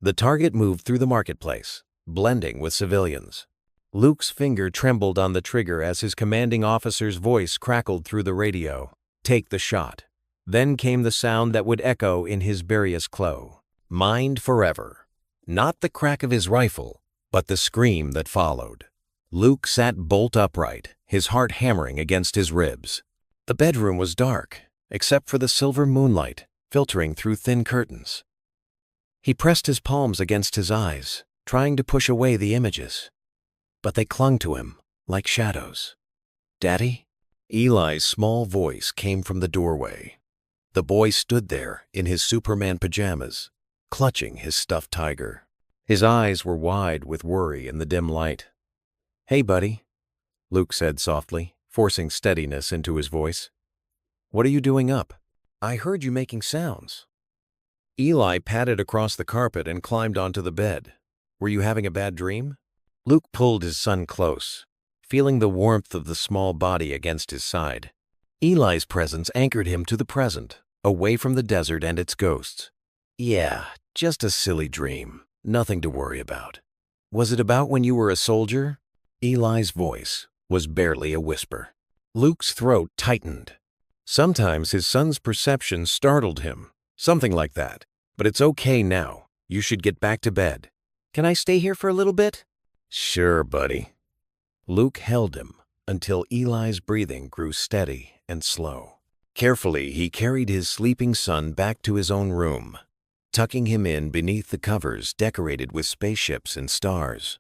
The target moved through the marketplace, blending with civilians. Luke's finger trembled on the trigger as his commanding officer's voice crackled through the radio. "Take the shot." Then came the sound that would echo in his burious clo. Mind forever. Not the crack of his rifle, but the scream that followed. Luke sat bolt upright, his heart hammering against his ribs. The bedroom was dark, except for the silver moonlight filtering through thin curtains. He pressed his palms against his eyes, trying to push away the images. But they clung to him like shadows. "Daddy?" Eli's small voice came from the doorway. The boy stood there in his Superman pajamas, clutching his stuffed tiger. His eyes were wide with worry in the dim light. "Hey, buddy," Luke said softly, forcing steadiness into his voice. "What are you doing up? I heard you making sounds." Eli padded across the carpet and climbed onto the bed. "Were you having a bad dream?" Luke pulled his son close, feeling the warmth of the small body against his side. Eli's presence anchored him to the present, away from the desert and its ghosts. "Yeah, just a silly dream. Nothing to worry about." "Was it about when you were a soldier?" Eli's voice was barely a whisper. Luke's throat tightened. Sometimes his son's perception startled him. "Something like that. But it's okay now. You should get back to bed." "Can I stay here for a little bit?" "Sure, buddy." Luke held him until Eli's breathing grew steady and slow. Carefully, he carried his sleeping son back to his own room, tucking him in beneath the covers decorated with spaceships and stars.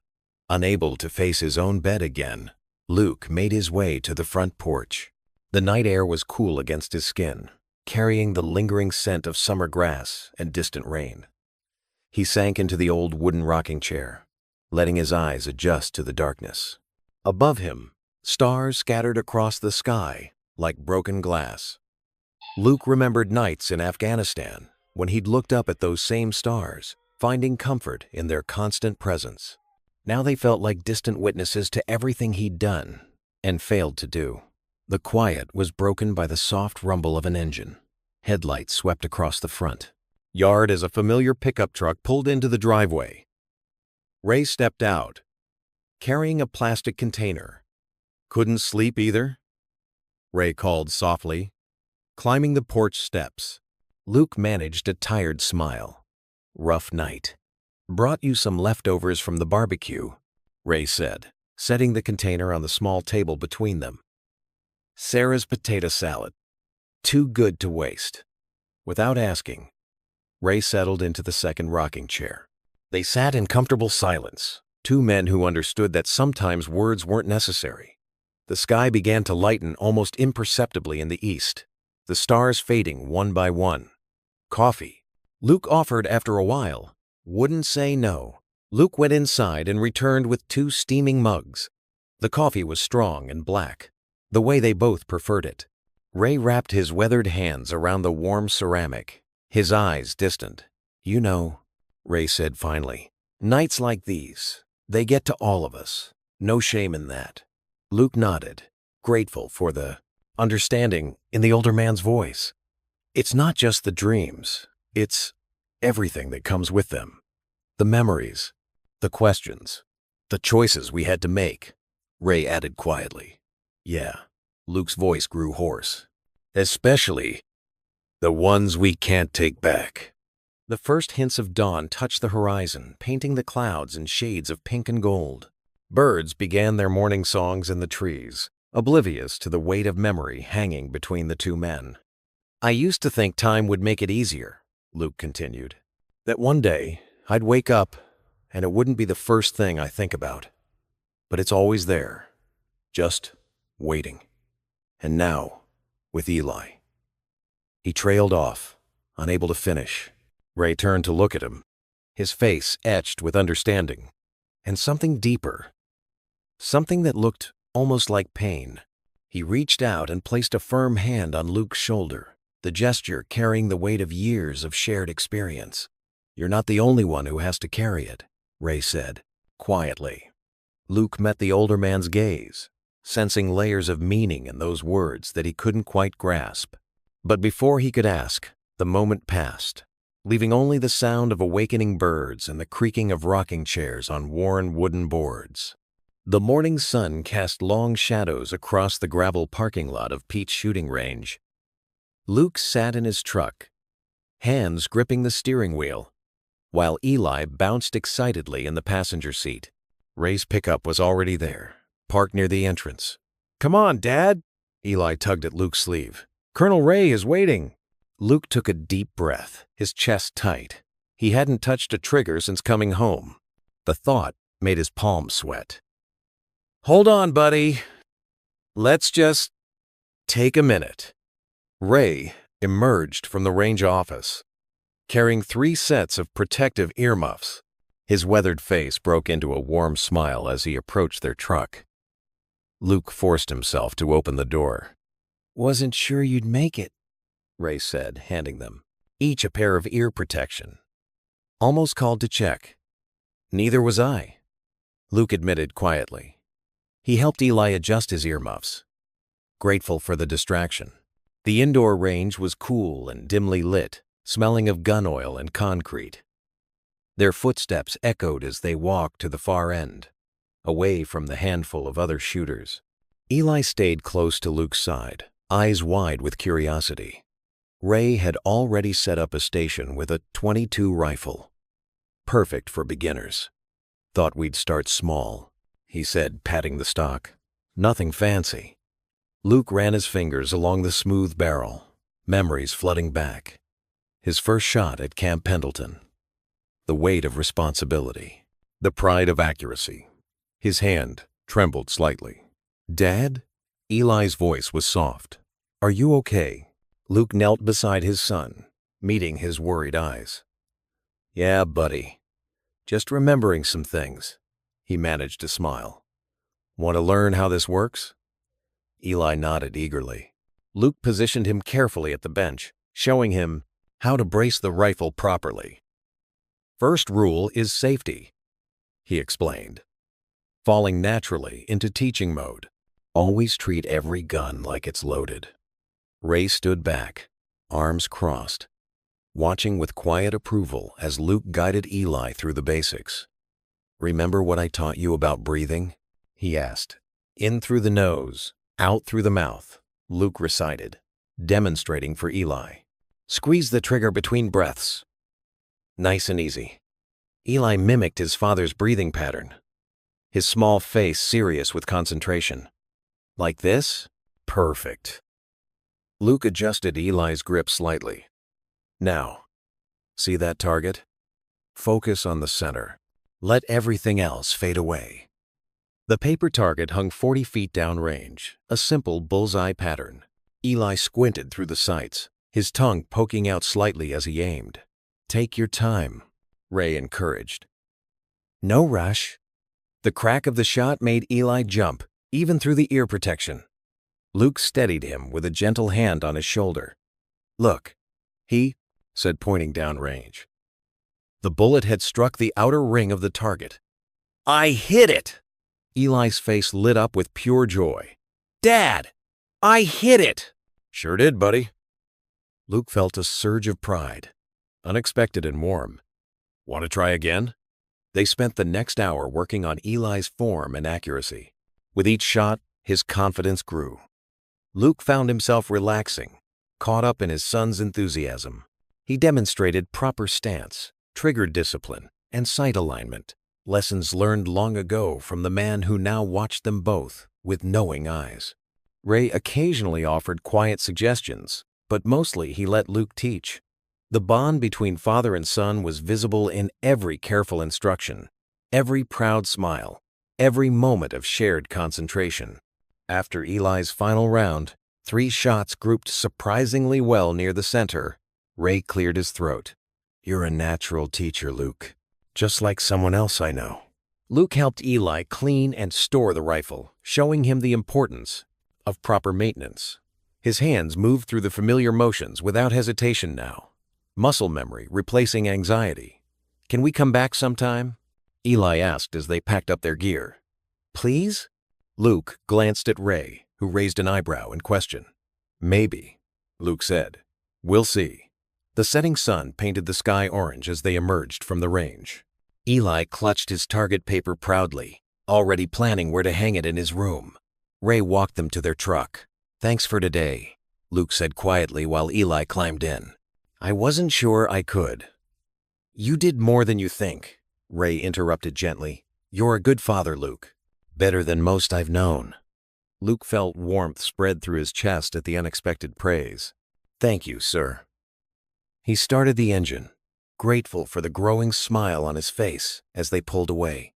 Unable to face his own bed again, Luke made his way to the front porch. The night air was cool against his skin, carrying the lingering scent of summer grass and distant rain. He sank into the old wooden rocking chair, letting his eyes adjust to the darkness. Above him, stars scattered across the sky like broken glass. Luke remembered nights in Afghanistan when he'd looked up at those same stars, finding comfort in their constant presence. Now they felt like distant witnesses to everything he'd done and failed to do. The quiet was broken by the soft rumble of an engine. Headlights swept across the front yard as a familiar pickup truck pulled into the driveway. Ray stepped out, carrying a plastic container. "Couldn't sleep either?" Ray called softly, climbing the porch steps. Luke managed a tired smile. "Rough night. Brought you some leftovers from the barbecue," Ray said, setting the container on the small table between them. "Sarah's potato salad. Too good to waste." Without asking, Ray settled into the second rocking chair. They sat in comfortable silence, two men who understood that sometimes words weren't necessary. The sky began to lighten almost imperceptibly in the east, the stars fading one by one. "Coffee," Luke offered after a while. Wouldn't say no. Luke went inside and returned with 2 steaming mugs. The coffee was strong and black, the way they both preferred it. Ray wrapped his weathered hands around the warm ceramic, his eyes distant. "You know," Ray said finally, "nights like these, they get to all of us. No shame in that." Luke nodded, grateful for the understanding in the older man's voice. "It's not just the dreams. It's everything that comes with them. The memories, the questions, the choices we had to make," Ray added quietly. "Yeah," Luke's voice grew hoarse. "Especially the ones we can't take back." The first hints of dawn touched the horizon, painting the clouds in shades of pink and gold. Birds began their morning songs in the trees, oblivious to the weight of memory hanging between the two men. "I used to think time would make it easier," Luke continued. "That one day I'd wake up and it wouldn't be the first thing I think about. But it's always there, just waiting. And now, with Eli." He trailed off, unable to finish. Ray turned to look at him, his face etched with understanding, and something deeper, something that looked almost like pain. He reached out and placed a firm hand on Luke's shoulder, the gesture carrying the weight of years of shared experience. "You're not the only one who has to carry it," Ray said, quietly. Luke met the older man's gaze, sensing layers of meaning in those words that he couldn't quite grasp. But before he could ask, the moment passed, leaving only the sound of awakening birds and the creaking of rocking chairs on worn wooden boards. The morning sun cast long shadows across the gravel parking lot of Pete's shooting range. Luke sat in his truck, hands gripping the steering wheel, while Eli bounced excitedly in the passenger seat. Ray's pickup was already there, parked near the entrance. "Come on, Dad!" Eli tugged at Luke's sleeve. "Colonel Ray is waiting." Luke took a deep breath, his chest tight. He hadn't touched a trigger since coming home. The thought made his palms sweat. "Hold on, buddy. Let's just take a minute." Ray emerged from the range office, carrying 3 sets of protective earmuffs. His weathered face broke into a warm smile as he approached their truck. Luke forced himself to open the door. "Wasn't sure you'd make it," Ray said, handing them each a pair of ear protection. "Almost called to check." "Neither was I," Luke admitted quietly. He helped Eli adjust his earmuffs, grateful for the distraction. The indoor range was cool and dimly lit, smelling of gun oil and concrete. Their footsteps echoed as they walked to the far end, away from the handful of other shooters. Eli stayed close to Luke's side, eyes wide with curiosity. Ray had already set up a station with a .22 rifle. "Perfect for beginners. Thought we'd start small," he said, patting the stock. "Nothing fancy." Luke ran his fingers along the smooth barrel, memories flooding back. His first shot at Camp Pendleton. The weight of responsibility. The pride of accuracy. His hand trembled slightly. "Dad?" Eli's voice was soft. "Are you okay?" Luke knelt beside his son, meeting his worried eyes. "Yeah, buddy. Just remembering some things," he managed to smile. "Want to learn how this works?" Eli nodded eagerly. Luke positioned him carefully at the bench, showing him how to brace the rifle properly. "First rule is safety," he explained, falling naturally into teaching mode. "Always treat every gun like it's loaded." Ray stood back, arms crossed, watching with quiet approval as Luke guided Eli through the basics. "Remember what I taught you about breathing?" he asked. "In through the nose, out through the mouth," Luke recited, demonstrating for Eli. "Squeeze the trigger between breaths. Nice and easy." Eli mimicked his father's breathing pattern, his small face serious with concentration. "Like this? Perfect." Luke adjusted Eli's grip slightly. "Now, see that target? Focus on the center. Let everything else fade away." The paper target hung 40 feet downrange, a simple bullseye pattern. Eli squinted through the sights, his tongue poking out slightly as he aimed. "Take your time," Ray encouraged. "No rush." The crack of the shot made Eli jump, even through the ear protection. Luke steadied him with a gentle hand on his shoulder. "Look," he said, pointing downrange. The bullet had struck the outer ring of the target. "I hit it!" Eli's face lit up with pure joy. "Dad, I hit it!" "Sure did, buddy." Luke felt a surge of pride, unexpected and warm. "Want to try again?" They spent the next hour working on Eli's form and accuracy. With each shot, his confidence grew. Luke found himself relaxing, caught up in his son's enthusiasm. He demonstrated proper stance, trigger discipline, and sight alignment, lessons learned long ago from the man who now watched them both with knowing eyes. Ray occasionally offered quiet suggestions, but mostly he let Luke teach. The bond between father and son was visible in every careful instruction, every proud smile, every moment of shared concentration. After Eli's final round, 3 shots grouped surprisingly well near the center, Ray cleared his throat. "You're a natural teacher, Luke. Just like someone else I know." Luke helped Eli clean and store the rifle, showing him the importance of proper maintenance. His hands moved through the familiar motions without hesitation now. Muscle memory replacing anxiety. "Can we come back sometime?" Eli asked as they packed up their gear. "Please?" Luke glanced at Ray, who raised an eyebrow in question. "Maybe," Luke said. "We'll see." The setting sun painted the sky orange as they emerged from the range. Eli clutched his target paper proudly, already planning where to hang it in his room. Ray walked them to their truck. "Thanks for today," Luke said quietly while Eli climbed in. "I wasn't sure I could." "You did more than you think," Ray interrupted gently. "You're a good father, Luke. Better than most I've known." Luke felt warmth spread through his chest at the unexpected praise. "Thank you, sir." He started the engine, grateful for the growing smile on his face as they pulled away.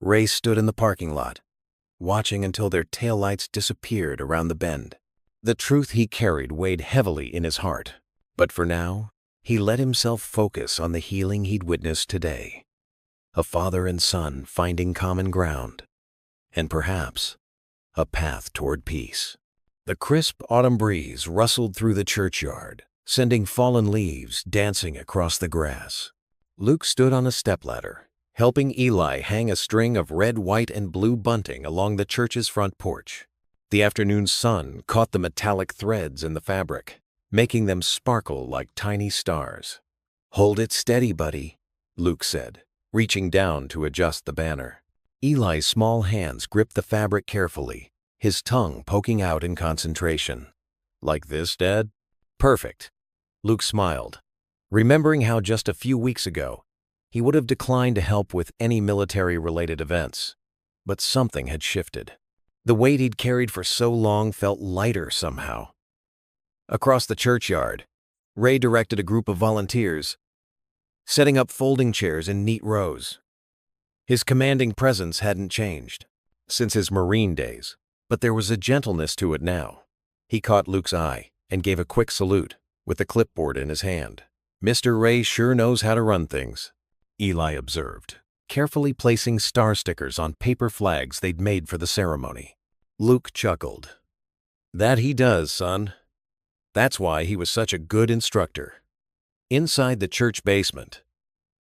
Ray stood in the parking lot, watching until their taillights disappeared around the bend. The truth he carried weighed heavily in his heart. But for now, He let himself focus on the healing he'd witnessed today. A father and son finding common ground, and perhaps a path toward peace. The crisp autumn breeze rustled through the churchyard, sending fallen leaves dancing across the grass. Luke stood on a stepladder, helping Eli hang a string of red, white, and blue bunting along the church's front porch. The afternoon sun caught the metallic threads in the fabric, making them sparkle like tiny stars. "Hold it steady, buddy," Luke said, reaching down to adjust the banner. Eli's small hands gripped the fabric carefully, his tongue poking out in concentration. "Like this, Dad?" "Perfect." Luke smiled, remembering how just a few weeks ago he would have declined to help with any military-related events. But something had shifted. The weight he'd carried for so long felt lighter somehow. Across the churchyard, Ray directed a group of volunteers, setting up folding chairs in neat rows. His commanding presence hadn't changed since his Marine days, but there was a gentleness to it now. He caught Luke's eye and gave a quick salute, with the clipboard in his hand. "Mr. Ray sure knows how to run things," Eli observed, carefully placing star stickers on paper flags they'd made for the ceremony. Luke chuckled. "That he does, son. That's why he was such a good instructor." Inside the church basement,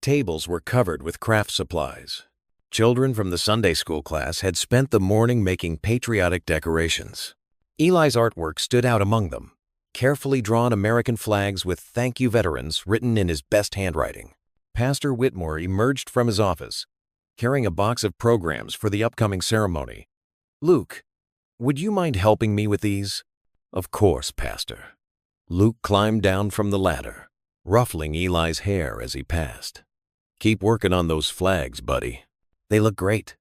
tables were covered with craft supplies. Children from the Sunday school class had spent the morning making patriotic decorations. Eli's artwork stood out among them, carefully drawn American flags with "Thank you, Veterans" written in his best handwriting. Pastor Whitmore emerged from his office, carrying a box of programs for the upcoming ceremony. "Luke, would you mind helping me with these?" "Of course, Pastor." Luke climbed down from the ladder, ruffling Eli's hair as he passed. "Keep working on those flags, buddy. They look great."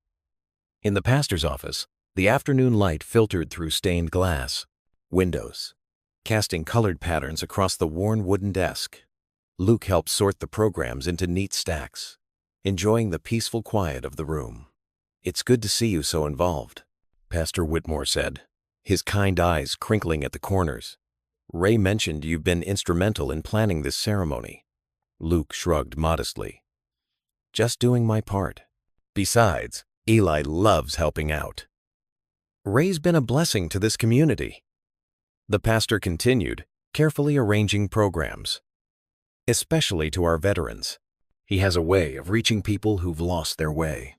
In the pastor's office, the afternoon light filtered through stained glass windows, casting colored patterns across the worn wooden desk. Luke helped sort the programs into neat stacks, enjoying the peaceful quiet of the room. "It's good to see you so involved," Pastor Whitmore said, his kind eyes crinkling at the corners. "Ray mentioned you've been instrumental in planning this ceremony." Luke shrugged modestly. "Just doing my part. Besides, Eli loves helping out." "Ray's been a blessing to this community," the pastor continued, carefully arranging programs. "Especially to our veterans. He has a way of reaching people who've lost their way."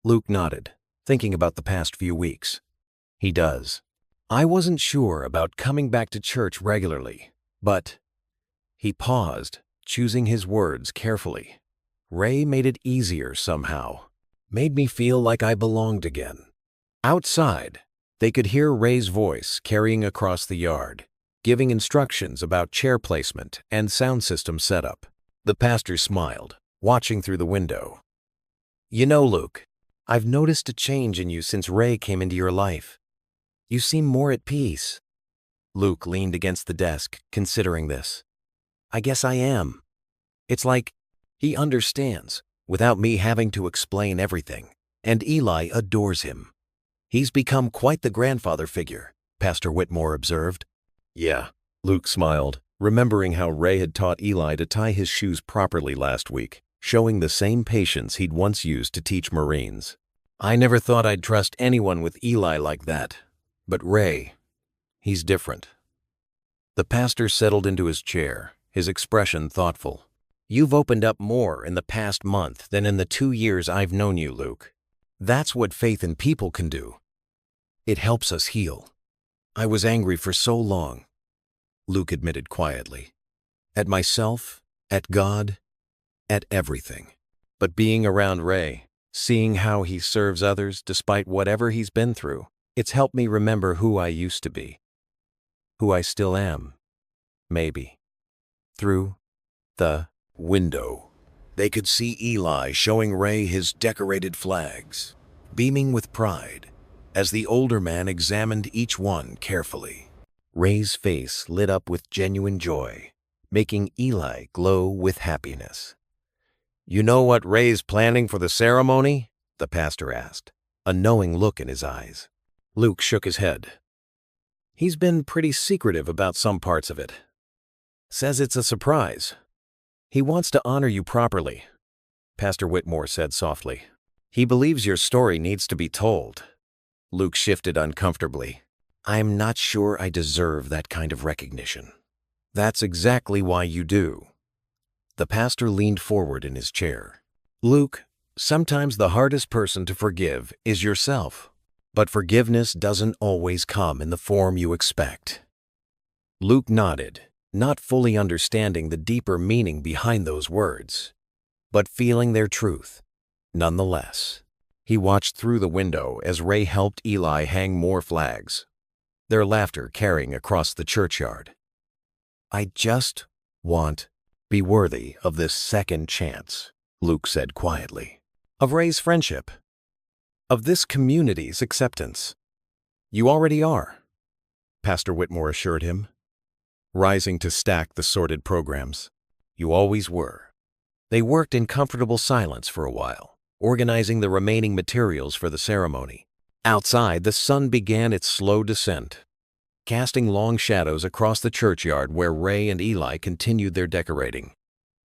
Luke nodded, thinking about the past few weeks. "He does. I wasn't sure about coming back to church regularly, but—" He paused, choosing his words carefully. "Ray made it easier somehow. Made me feel like I belonged again." Outside, they could hear Ray's voice carrying across the yard, giving instructions about chair placement and sound system setup. The pastor smiled, watching through the window. "You know, Luke, I've noticed a change in you since Ray came into your life. You seem more at peace." Luke leaned against the desk, considering this. "I guess I am. It's like he understands, without me having to explain everything, and Eli adores him. He's become quite the grandfather figure," Pastor Whitmore observed. "Yeah," Luke smiled, remembering how Ray had taught Eli to tie his shoes properly last week, showing the same patience he'd once used to teach Marines. "I never thought I'd trust anyone with Eli like that. But Ray, he's different." The pastor settled into his chair, his expression thoughtful. "You've opened up more in the past month than in the 2 years I've known you, Luke. That's what faith in people can do. It helps us heal. I was angry for so long," Luke admitted quietly. "At myself, at God, at everything. But being around Ray, seeing how he serves others despite whatever he's been through, it's helped me remember who I used to be. Who I still am, maybe." Through the window, they could see Eli showing Ray his decorated flags, beaming with pride as the older man examined each one carefully. Ray's face lit up with genuine joy, making Eli glow with happiness. "You know what Ray's planning for the ceremony?" the pastor asked, a knowing look in his eyes. Luke shook his head. "He's been pretty secretive about some parts of it. Says it's a surprise. He wants to honor you properly, Pastor Whitmore said softly. He believes your story needs to be told. Luke shifted uncomfortably. I'm not sure I deserve that kind of recognition. That's exactly why you do. The pastor leaned forward in his chair. Luke, sometimes the hardest person to forgive is yourself. But forgiveness doesn't always come in the form you expect. Luke nodded, not fully understanding the deeper meaning behind those words, but feeling their truth. Nonetheless, he watched through the window as Ray helped Eli hang more flags, their laughter carrying across the churchyard. I just want be worthy of this second chance, Luke said quietly, of Ray's friendship, of this community's acceptance. You already are, Pastor Whitmore assured him, rising to stack the sorted programs. You always were. They worked in comfortable silence for a while, organizing the remaining materials for the ceremony. Outside, the sun began its slow descent, casting long shadows across the churchyard where Ray and Eli continued their decorating.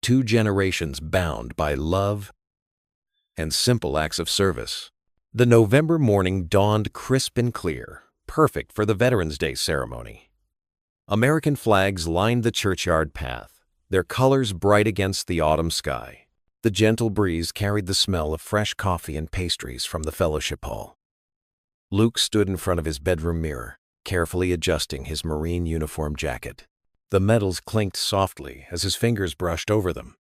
2 generations bound by love and simple acts of service. The November morning dawned crisp and clear, perfect for the Veterans Day ceremony. American flags lined the churchyard path, their colors bright against the autumn sky. The gentle breeze carried the smell of fresh coffee and pastries from the fellowship hall. Luke stood in front of his bedroom mirror, carefully adjusting his Marine uniform jacket. The metals clinked softly as his fingers brushed over them.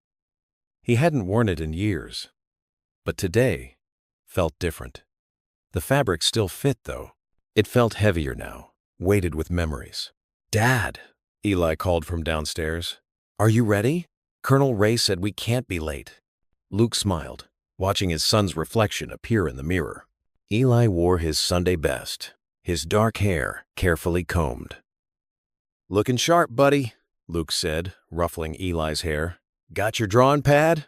He hadn't worn it in years, but today felt different. The fabric still fit, though. It felt heavier now, weighted with memories. Dad, Eli called from downstairs. Are you ready? Colonel Ray said we can't be late. Luke smiled, watching his son's reflection appear in the mirror. Eli wore his Sunday best, his dark hair carefully combed. Looking sharp, buddy, Luke said, ruffling Eli's hair. Got your drawing pad?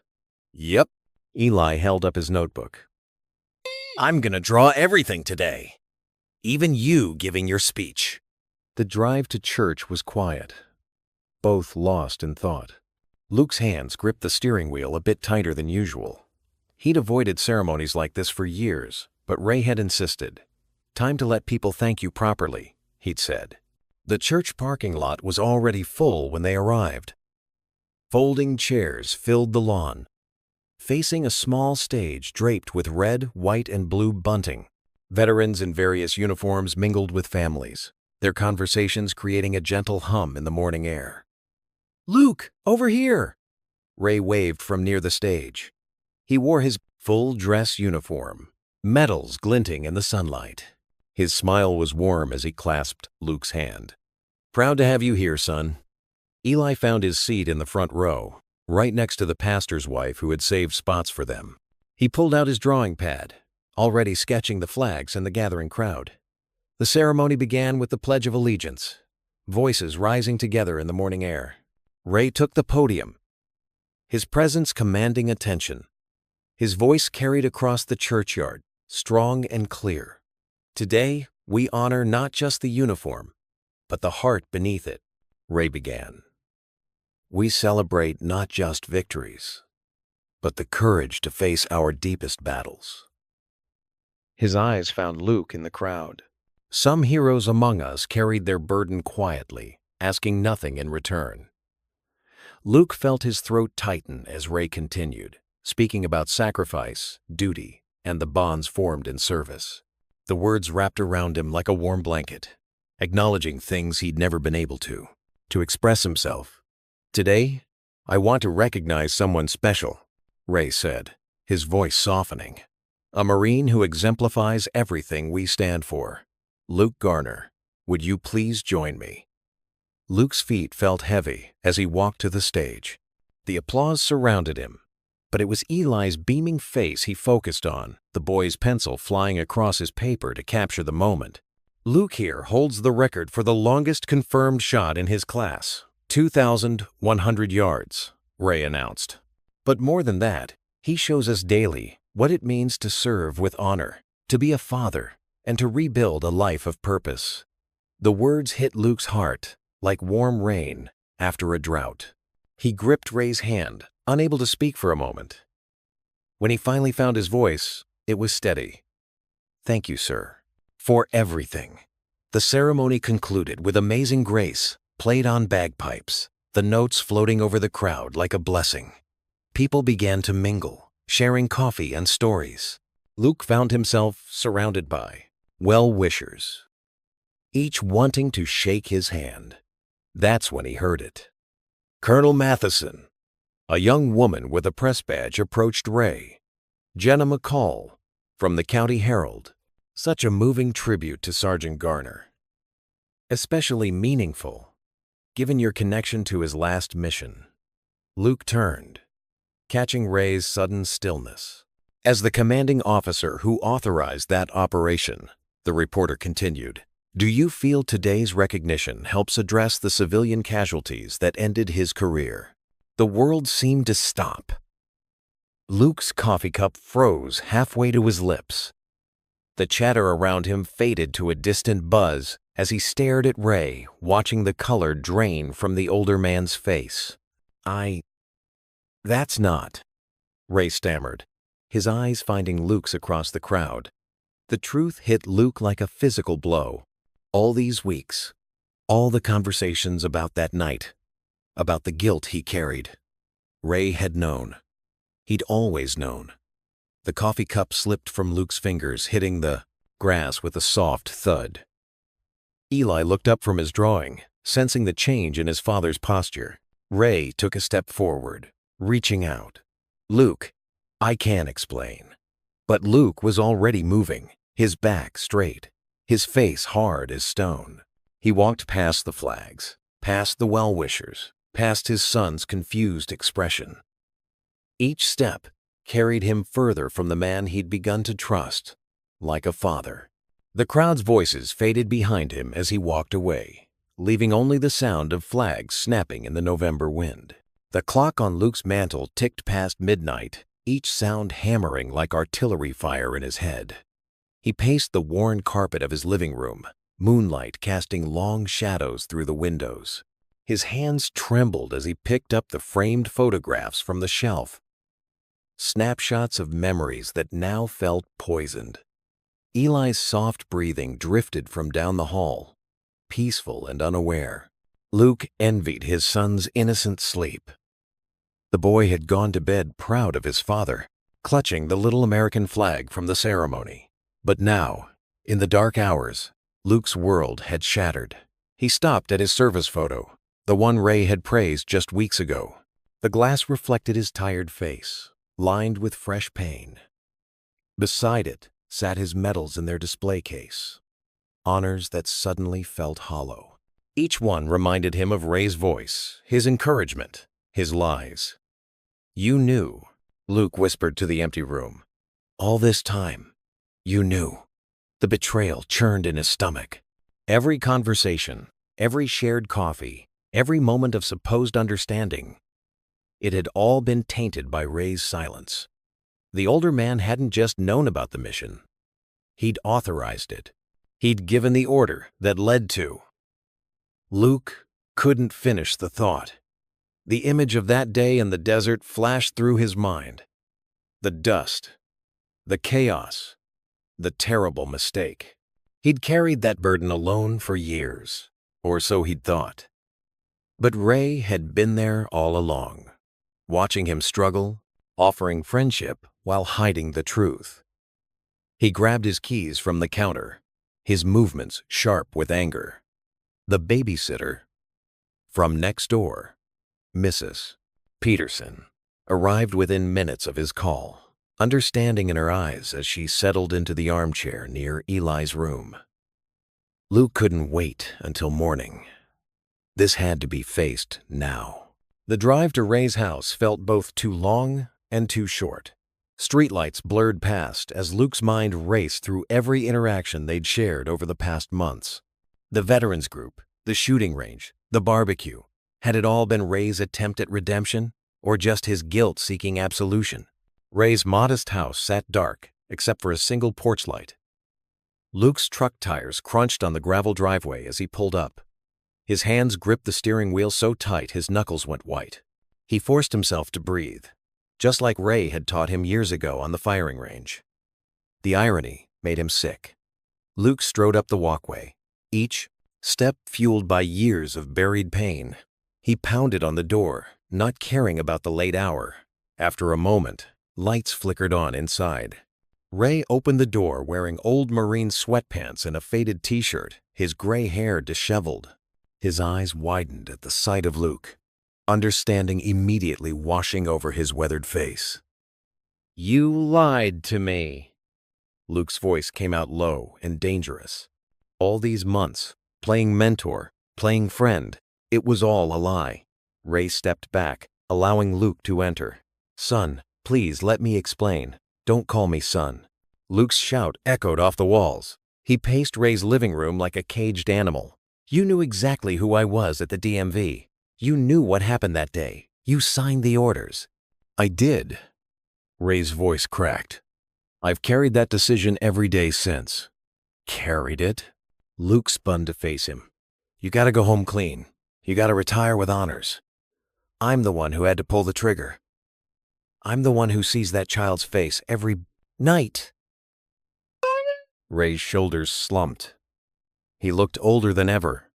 Yep. Eli held up his notebook. I'm gonna draw everything today, even you giving your speech. The drive to church was quiet, both lost in thought. Luke's hands gripped the steering wheel a bit tighter than usual. He'd avoided ceremonies like this for years, but Ray had insisted. Time to let people thank you properly, he'd said. The church parking lot was already full when they arrived. Folding chairs filled the lawn, facing a small stage draped with red, white, and blue bunting. Veterans in various uniforms mingled with families, their conversations creating a gentle hum in the morning air. Luke, over here! Ray waved from near the stage. He wore his full dress uniform, medals glinting in the sunlight. His smile was warm as he clasped Luke's hand. Proud to have you here, son. Eli found his seat in the front row, right next to the pastor's wife who had saved spots for them. He pulled out his drawing pad, already sketching the flags and the gathering crowd. The ceremony began with the Pledge of Allegiance, voices rising together in the morning air. Ray took the podium, his presence commanding attention. His voice carried across the churchyard, strong and clear. Today, we honor not just the uniform, but the heart beneath it, Ray began. We celebrate not just victories, but the courage to face our deepest battles. His eyes found Luke in the crowd. Some heroes among us carried their burden quietly, asking nothing in return. Luke felt his throat tighten as Ray continued, speaking about sacrifice, duty, and the bonds formed in service. The words wrapped around him like a warm blanket, acknowledging things he'd never been able to express himself. Today, I want to recognize someone special, Ray said, his voice softening. A Marine who exemplifies everything we stand for. Luke Garner, would you please join me? Luke's feet felt heavy as he walked to the stage. The applause surrounded him, but it was Eli's beaming face he focused on, the boy's pencil flying across his paper to capture the moment. Luke here holds the record for the longest confirmed shot in his class, 2,100 yards, Ray announced. But more than that, he shows us daily what it means to serve with honor, to be a father, and to rebuild a life of purpose. The words hit Luke's heart like warm rain, after a drought. He gripped Ray's hand, unable to speak for a moment. When he finally found his voice, it was steady. "Thank you, sir, for everything." The ceremony concluded with amazing grace, played on bagpipes, the notes floating over the crowd like a blessing. People began to mingle, sharing coffee and stories. Luke found himself surrounded by well-wishers, each wanting to shake his hand. That's when he heard it. Colonel Matheson, a young woman with a press badge, approached Ray. Jenna McCall, from the County Herald. Such a moving tribute to Sergeant Garner. Especially meaningful, given your connection to his last mission. Luke turned, catching Ray's sudden stillness. As the commanding officer who authorized that operation, the reporter continued, "Do you feel today's recognition helps address the civilian casualties that ended his career?" The world seemed to stop. Luke's coffee cup froze halfway to his lips. The chatter around him faded to a distant buzz as he stared at Ray, watching the color drain from the older man's face. That's not," Ray stammered, his eyes finding Luke's across the crowd. The truth hit Luke like a physical blow. All these weeks, all the conversations about that night, about the guilt he carried. Ray had known. He'd always known. The coffee cup slipped from Luke's fingers, hitting the grass with a soft thud. Eli looked up from his drawing, sensing the change in his father's posture. Ray took a step forward, reaching out. "Luke, I can't explain." But Luke was already moving, his back straight, his face hard as stone. He walked past the flags, past the well-wishers, past his son's confused expression. Each step carried him further from the man he'd begun to trust, like a father. The crowd's voices faded behind him as he walked away, leaving only the sound of flags snapping in the November wind. The clock on Luke's mantle ticked past midnight, each sound hammering like artillery fire in his head. He paced the worn carpet of his living room, moonlight casting long shadows through the windows. His hands trembled as he picked up the framed photographs from the shelf. Snapshots of memories that now felt poisoned. Eli's soft breathing drifted from down the hall, peaceful and unaware. Luke envied his son's innocent sleep. The boy had gone to bed proud of his father, clutching the little American flag from the ceremony. But now, in the dark hours, Luke's world had shattered. He stopped at his service photo, the one Ray had praised just weeks ago. The glass reflected his tired face, lined with fresh pain. Beside it sat his medals in their display case, honors that suddenly felt hollow. Each one reminded him of Ray's voice, his encouragement, his lies. "You knew," Luke whispered to the empty room. "All this time, you knew." The betrayal churned in his stomach. Every conversation, every shared coffee, every moment of supposed understanding, it had all been tainted by Ray's silence. The older man hadn't just known about the mission. He'd authorized it. He'd given the order that led to. Luke couldn't finish the thought. The image of that day in the desert flashed through his mind. The dust, the chaos, the terrible mistake. He'd carried that burden alone for years, or so he'd thought. But Ray had been there all along, watching him struggle, offering friendship while hiding the truth. He grabbed his keys from the counter, his movements sharp with anger. The babysitter from next door, Mrs. Peterson, arrived within minutes of his call, understanding in her eyes as she settled into the armchair near Eli's room. Luke couldn't wait until morning. This had to be faced now. The drive to Ray's house felt both too long and too short. Streetlights blurred past as Luke's mind raced through every interaction they'd shared over the past months. The veterans group, the shooting range, the barbecue. Had it all been Ray's attempt at redemption, or just his guilt-seeking absolution? Ray's modest house sat dark, except for a single porch light. Luke's truck tires crunched on the gravel driveway as he pulled up. His hands gripped the steering wheel so tight his knuckles went white. He forced himself to breathe, just like Ray had taught him years ago on the firing range. The irony made him sick. Luke strode up the walkway, each step fueled by years of buried pain. He pounded on the door, not caring about the late hour. After a moment, lights flickered on inside. Ray opened the door wearing old Marine sweatpants and a faded t-shirt, his gray hair disheveled. His eyes widened at the sight of Luke, understanding immediately washing over his weathered face. "You lied to me." Luke's voice came out low and dangerous. All these months, playing mentor, playing friend, it was all a lie. Ray stepped back, allowing Luke to enter. "Son, please let me explain. Don't call me son." Luke's shout echoed off the walls. He paced Ray's living room like a caged animal. "You knew exactly who I was at the DMV. You knew what happened that day. You signed the orders." "I did." Ray's voice cracked. "I've carried that decision every day since." "Carried it?" Luke spun to face him. "You gotta go home clean. You gotta retire with honors. I'm the one who had to pull the trigger. I'm the one who sees that child's face every night." Ray's shoulders slumped. He looked older than ever,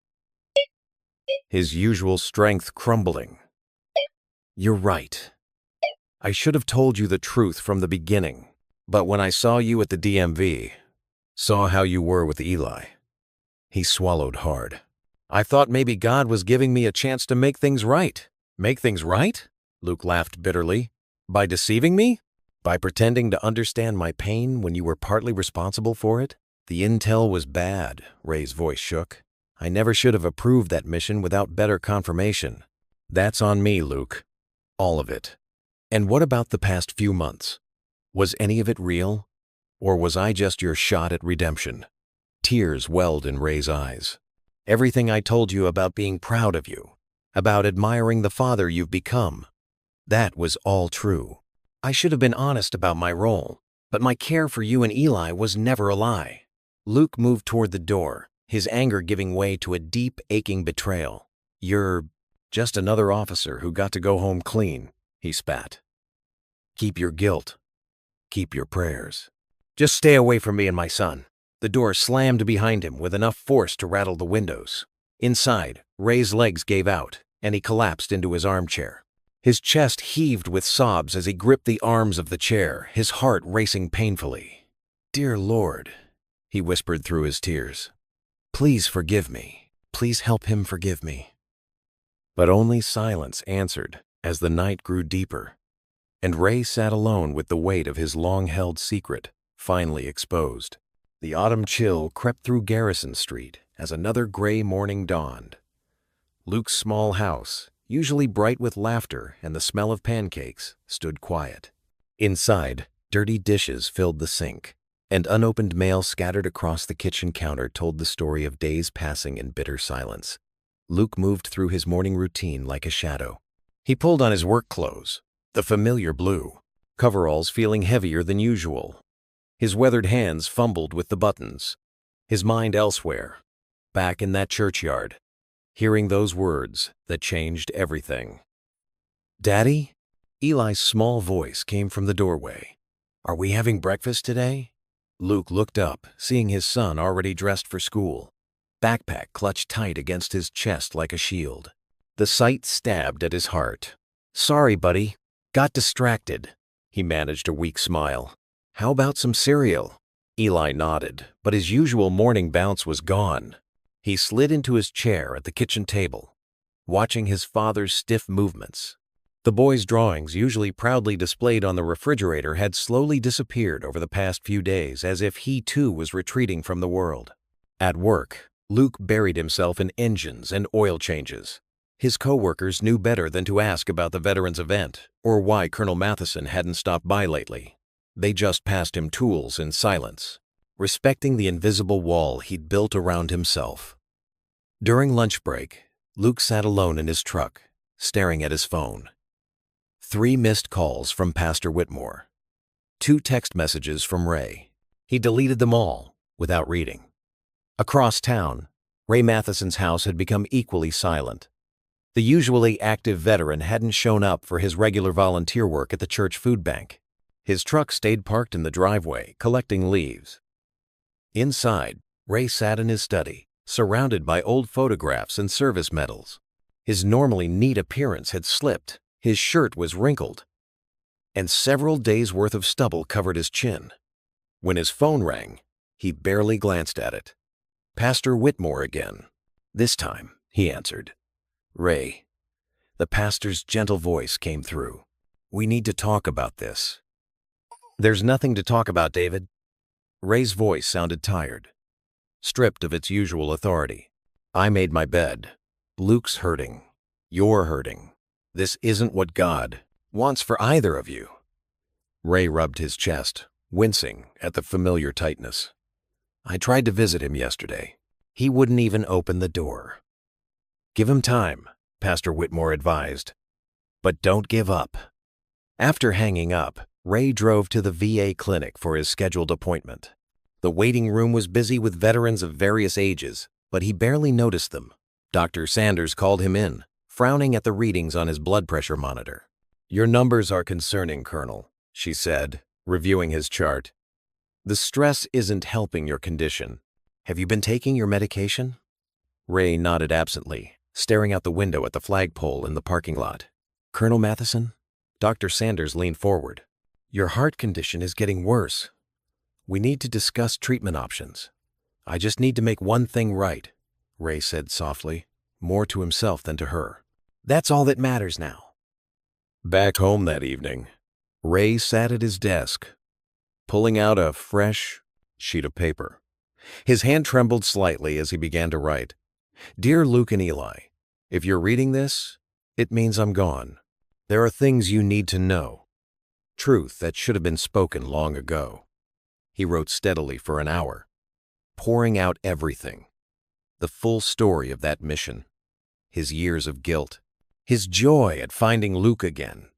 his usual strength crumbling. "You're right. I should have told you the truth from the beginning. But when I saw you at the DMV, saw how you were with Eli," he swallowed hard, "I thought maybe God was giving me a chance to make things right." "Make things right?" Luke laughed bitterly. "By deceiving me? By pretending to understand my pain when you were partly responsible for it?" "The intel was bad," Ray's voice shook. "I never should have approved that mission without better confirmation. That's on me, Luke. All of it. And what about the past few months? Was any of it real? Or was I just your shot at redemption?" Tears welled in Ray's eyes. "Everything I told you about being proud of you, about admiring the father you've become, that was all true. I should have been honest about my role, but my care for you and Eli was never a lie." Luke moved toward the door, his anger giving way to a deep, aching betrayal. "You're just another officer who got to go home clean," he spat. "Keep your guilt. Keep your prayers. Just stay away from me and my son." The door slammed behind him with enough force to rattle the windows. Inside, Ray's legs gave out, and he collapsed into his armchair. His chest heaved with sobs as he gripped the arms of the chair, his heart racing painfully. "Dear Lord," he whispered through his tears, "please forgive me. Please help him forgive me." But only silence answered as the night grew deeper, and Ray sat alone with the weight of his long-held secret finally exposed. The autumn chill crept through Garrison Street as another gray morning dawned. Luke's small house, usually bright with laughter and the smell of pancakes, stood quiet. Inside, dirty dishes filled the sink, and unopened mail scattered across the kitchen counter told the story of days passing in bitter silence. Luke moved through his morning routine like a shadow. He pulled on his work clothes, the familiar blue, coveralls feeling heavier than usual. His weathered hands fumbled with the buttons, his mind elsewhere, back in that churchyard, hearing those words that changed everything. "Daddy?" Eli's small voice came from the doorway. "Are we having breakfast today?" Luke looked up, seeing his son already dressed for school, backpack clutched tight against his chest like a shield. The sight stabbed at his heart. "Sorry, buddy. Got distracted." He managed a weak smile. "How about some cereal?" Eli nodded, but his usual morning bounce was gone. He slid into his chair at the kitchen table, watching his father's stiff movements. The boy's drawings, usually proudly displayed on the refrigerator, had slowly disappeared over the past few days, as if he too was retreating from the world. At work, Luke buried himself in engines and oil changes. His co-workers knew better than to ask about the veterans event or why Colonel Matheson hadn't stopped by lately. They just passed him tools in silence, respecting the invisible wall he'd built around himself. During lunch break, Luke sat alone in his truck, staring at his phone. 3 missed calls from Pastor Whitmore. 2 text messages from Ray. He deleted them all without reading. Across town, Ray Matheson's house had become equally silent. The usually active veteran hadn't shown up for his regular volunteer work at the church food bank. His truck stayed parked in the driveway, collecting leaves. Inside, Ray sat in his study, surrounded by old photographs and service medals. His normally neat appearance had slipped, his shirt was wrinkled, and several days' worth of stubble covered his chin. When his phone rang, he barely glanced at it. Pastor Whitmore again. This time, he answered. Ray. The pastor's gentle voice came through. We need to talk about this. There's nothing to talk about, David. Ray's voice sounded tired, stripped of its usual authority. I made my bed. Luke's hurting. You're hurting. This isn't what God wants for either of you. Ray rubbed his chest, wincing at the familiar tightness. I tried to visit him yesterday. He wouldn't even open the door. Give him time, Pastor Whitmore advised. But don't give up. After hanging up, Ray drove to the VA clinic for his scheduled appointment. The waiting room was busy with veterans of various ages, but he barely noticed them. Dr. Sanders called him in, frowning at the readings on his blood pressure monitor. Your numbers are concerning, Colonel, she said, reviewing his chart. The stress isn't helping your condition. Have you been taking your medication? Ray nodded absently, staring out the window at the flagpole in the parking lot. Colonel Matheson? Dr. Sanders leaned forward. Your heart condition is getting worse. We need to discuss treatment options. I just need to make one thing right, Ray said softly, more to himself than to her. That's all that matters now. Back home that evening, Ray sat at his desk, pulling out a fresh sheet of paper. His hand trembled slightly as he began to write. Dear Luke and Eli, if you're reading this, it means I'm gone. There are things you need to know. Truth that should have been spoken long ago. He wrote steadily for an hour, pouring out everything. The full story of that mission, his years of guilt, his joy at finding Luke again,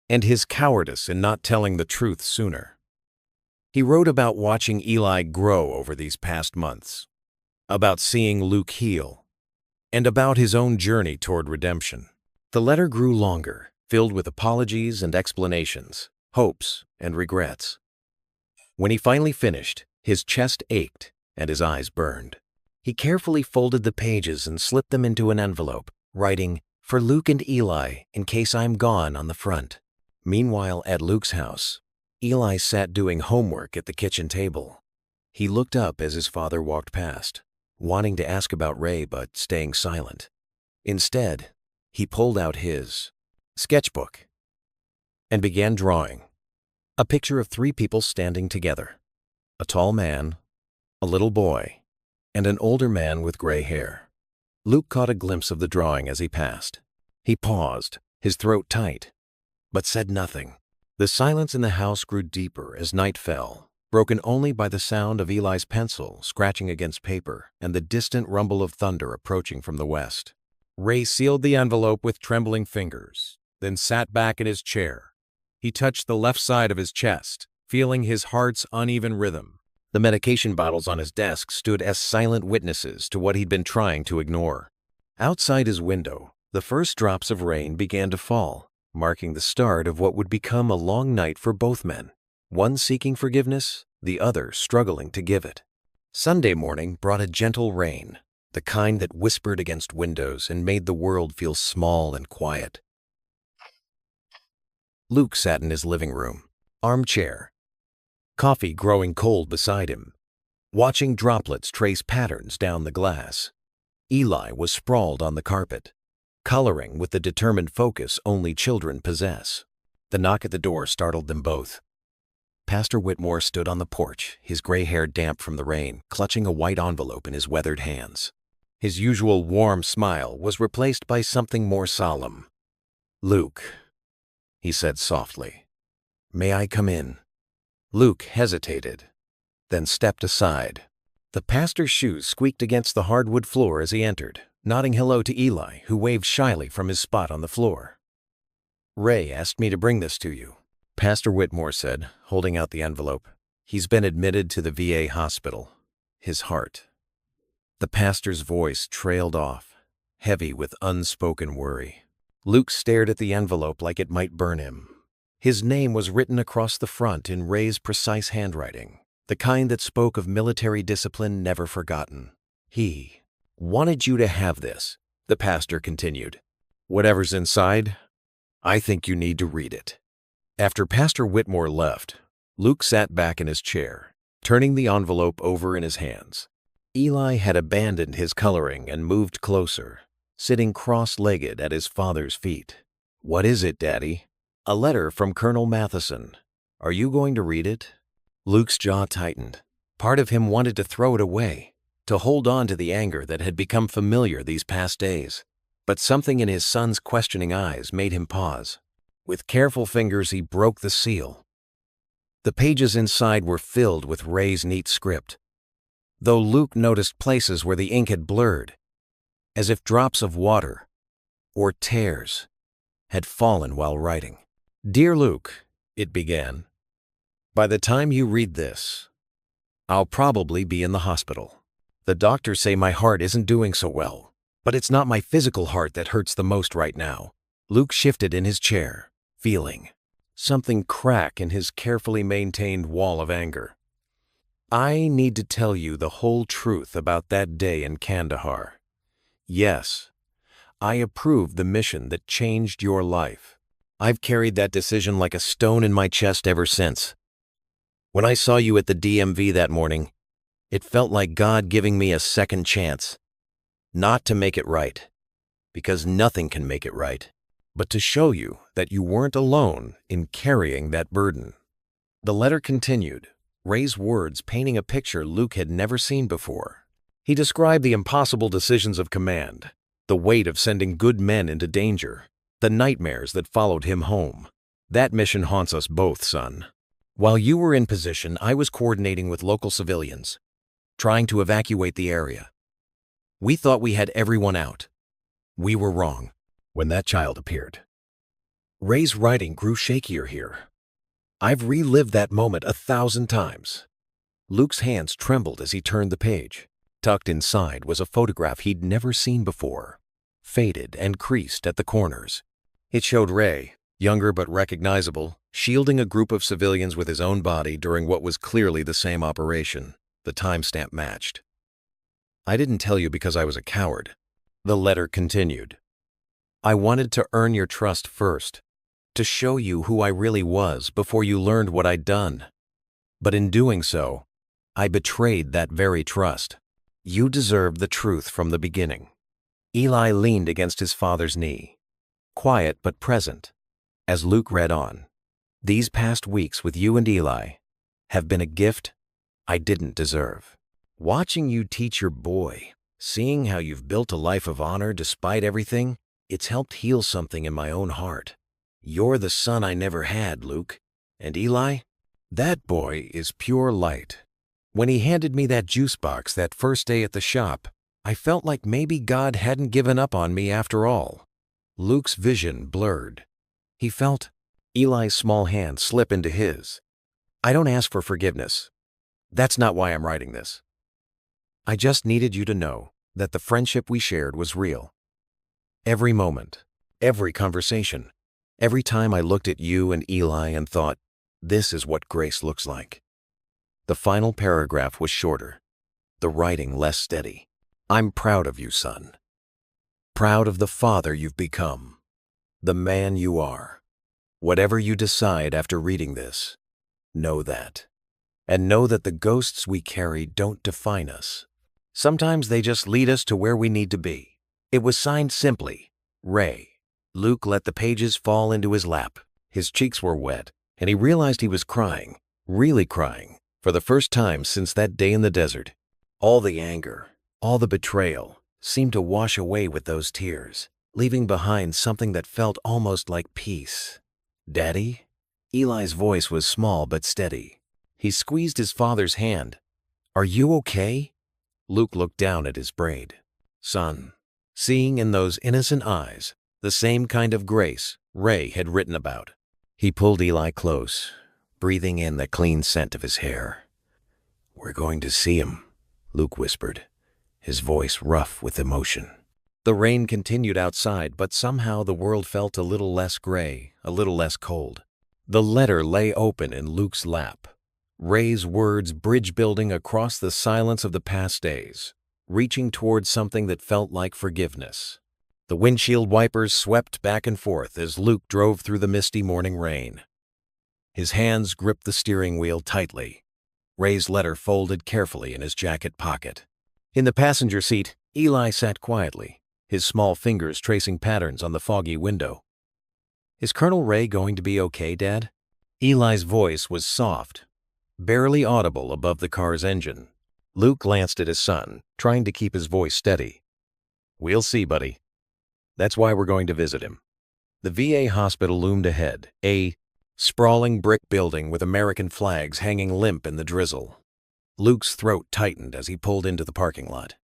and his cowardice in not telling the truth sooner. He wrote about watching Eli grow over these past months, about seeing Luke heal, and about his own journey toward redemption. The letter grew longer, filled with apologies and explanations, hopes and regrets. When he finally finished, his chest ached and his eyes burned. He carefully folded the pages and slipped them into an envelope, writing, For Luke and Eli, in case I'm gone, on the front. Meanwhile, at Luke's house, Eli sat doing homework at the kitchen table. He looked up as his father walked past, wanting to ask about Ray but staying silent. Instead, he pulled out his sketchbook and began drawing. A picture of 3 people standing together. A tall man, a little boy, and an older man with gray hair. Luke caught a glimpse of the drawing as he passed. He paused, his throat tight, but said nothing. The silence in the house grew deeper as night fell, broken only by the sound of Eli's pencil scratching against paper and the distant rumble of thunder approaching from the west. Ray sealed the envelope with trembling fingers, then sat back in his chair. He touched the left side of his chest, feeling his heart's uneven rhythm. The medication bottles on his desk stood as silent witnesses to what he'd been trying to ignore. Outside his window, the first drops of rain began to fall, marking the start of what would become a long night for both men, one seeking forgiveness, the other struggling to give it. Sunday morning brought a gentle rain, the kind that whispered against windows and made the world feel small and quiet. Luke sat in his living room, armchair, coffee growing cold beside him, watching droplets trace patterns down the glass. Eli was sprawled on the carpet, coloring with the determined focus only children possess. The knock at the door startled them both. Pastor Whitmore stood on the porch, his gray hair damp from the rain, clutching a white envelope in his weathered hands. His usual warm smile was replaced by something more solemn. Luke, he said softly, may I come in? Luke hesitated, then stepped aside. The pastor's shoes squeaked against the hardwood floor as he entered, nodding hello to Eli, who waved shyly from his spot on the floor. Ray asked me to bring this to you, Pastor Whitmore said, holding out the envelope. He's been admitted to the VA hospital. His heart The pastor's voice trailed off, heavy with unspoken worry. Luke stared at the envelope like it might burn him. His name was written across the front in Ray's precise handwriting, the kind that spoke of military discipline never forgotten. "He wanted you to have this," the pastor continued. "Whatever's inside, I think you need to read it." After Pastor Whitmore left, Luke sat back in his chair, turning the envelope over in his hands. Eli had abandoned his coloring and moved closer, sitting cross-legged at his father's feet. "What is it, Daddy?" "A letter from Colonel Matheson. Are you going to read it?" Luke's jaw tightened. Part of him wanted to throw it away, to hold on to the anger that had become familiar these past days. But something in his son's questioning eyes made him pause. With careful fingers, he broke the seal. The pages inside were filled with Ray's neat script, though Luke noticed places where the ink had blurred, as if drops of water, or tears, had fallen while writing. "Dear Luke," it began, "by the time you read this, I'll probably be in the hospital. The doctors say my heart isn't doing so well, but it's not my physical heart that hurts the most right now." Luke shifted in his chair, feeling something crack in his carefully maintained wall of anger. "I need to tell you the whole truth about that day in Kandahar. Yes, I approved the mission that changed your life. I've carried that decision like a stone in my chest ever since. When I saw you at the DMV that morning, it felt like God giving me a second chance. Not to make it right, because nothing can make it right, but to show you that you weren't alone in carrying that burden." The letter continued, Ray's words painting a picture Luke had never seen before. He described the impossible decisions of command, the weight of sending good men into danger, the nightmares that followed him home. "That mission haunts us both, son. While you were in position, I was coordinating with local civilians, trying to evacuate the area. We thought we had everyone out. We were wrong when that child appeared." Ray's writing grew shakier here. "I've relived that moment 1,000 times." Luke's hands trembled as he turned the page. Tucked inside was a photograph he'd never seen before, faded and creased at the corners. It showed Ray, younger but recognizable, shielding a group of civilians with his own body during what was clearly the same operation. The timestamp matched. "I didn't tell you because I was a coward," the letter continued. "I wanted to earn your trust first, to show you who I really was before you learned what I'd done. But in doing so, I betrayed that very trust. You deserved the truth from the beginning." Eli leaned against his father's knee, quiet but present, as Luke read on. "These past weeks with you and Eli have been a gift I didn't deserve. Watching you teach your boy, seeing how you've built a life of honor despite everything, it's helped heal something in my own heart. You're the son I never had, Luke. And Eli, that boy is pure light. When he handed me that juice box that first day at the shop, I felt like maybe God hadn't given up on me after all." Luke's vision blurred. He felt Eli's small hand slip into his. "I don't ask for forgiveness. That's not why I'm writing this. I just needed you to know that the friendship we shared was real. Every moment, every conversation, every time I looked at you and Eli and thought, this is what grace looks like." The final paragraph was shorter, the writing less steady. "I'm proud of you, son. Proud of the father you've become, the man you are. Whatever you decide after reading this, know that. And know that the ghosts we carry don't define us. Sometimes they just lead us to where we need to be." It was signed simply, Ray. Luke let the pages fall into his lap. His cheeks were wet, and he realized he was crying, really crying, for the first time since that day in the desert. All the anger, all the betrayal, seemed to wash away with those tears, leaving behind something that felt almost like peace. "Daddy?" Eli's voice was small but steady. He squeezed his father's hand. "Are you okay?" Luke looked down at his braid. "Son," seeing in those innocent eyes the same kind of grace Ray had written about. He pulled Eli close, breathing in the clean scent of his hair. "We're going to see him," Luke whispered, his voice rough with emotion. The rain continued outside, but somehow the world felt a little less gray, a little less cold. The letter lay open in Luke's lap. Ray's words bridge-building across the silence of the past days, reaching towards something that felt like forgiveness. The windshield wipers swept back and forth as Luke drove through the misty morning rain. His hands gripped the steering wheel tightly. Ray's letter folded carefully in his jacket pocket. In the passenger seat, Eli sat quietly, his small fingers tracing patterns on the foggy window. "Is Colonel Ray going to be okay, Dad?" Eli's voice was soft, barely audible above the car's engine. Luke glanced at his son, trying to keep his voice steady. "We'll see, buddy. That's why we're going to visit him." The VA hospital loomed ahead, a sprawling brick building with American flags hanging limp in the drizzle. Luke's throat tightened as he pulled into the parking lot.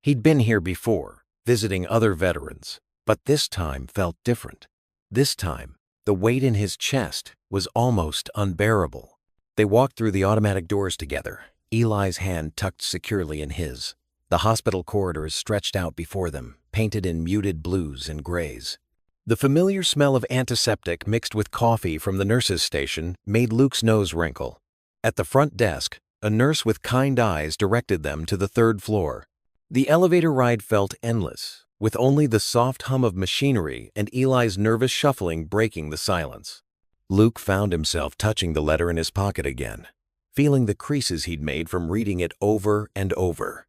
He'd been here before, visiting other veterans, but this time felt different. This time, the weight in his chest was almost unbearable. They walked through the automatic doors together, Eli's hand tucked securely in his. The hospital corridors stretched out before them, painted in muted blues and grays. The familiar smell of antiseptic mixed with coffee from the nurse's station made Luke's nose wrinkle. At the front desk, a nurse with kind eyes directed them to the third floor. The elevator ride felt endless, with only the soft hum of machinery and Eli's nervous shuffling breaking the silence. Luke found himself touching the letter in his pocket again, feeling the creases he'd made from reading it over and over.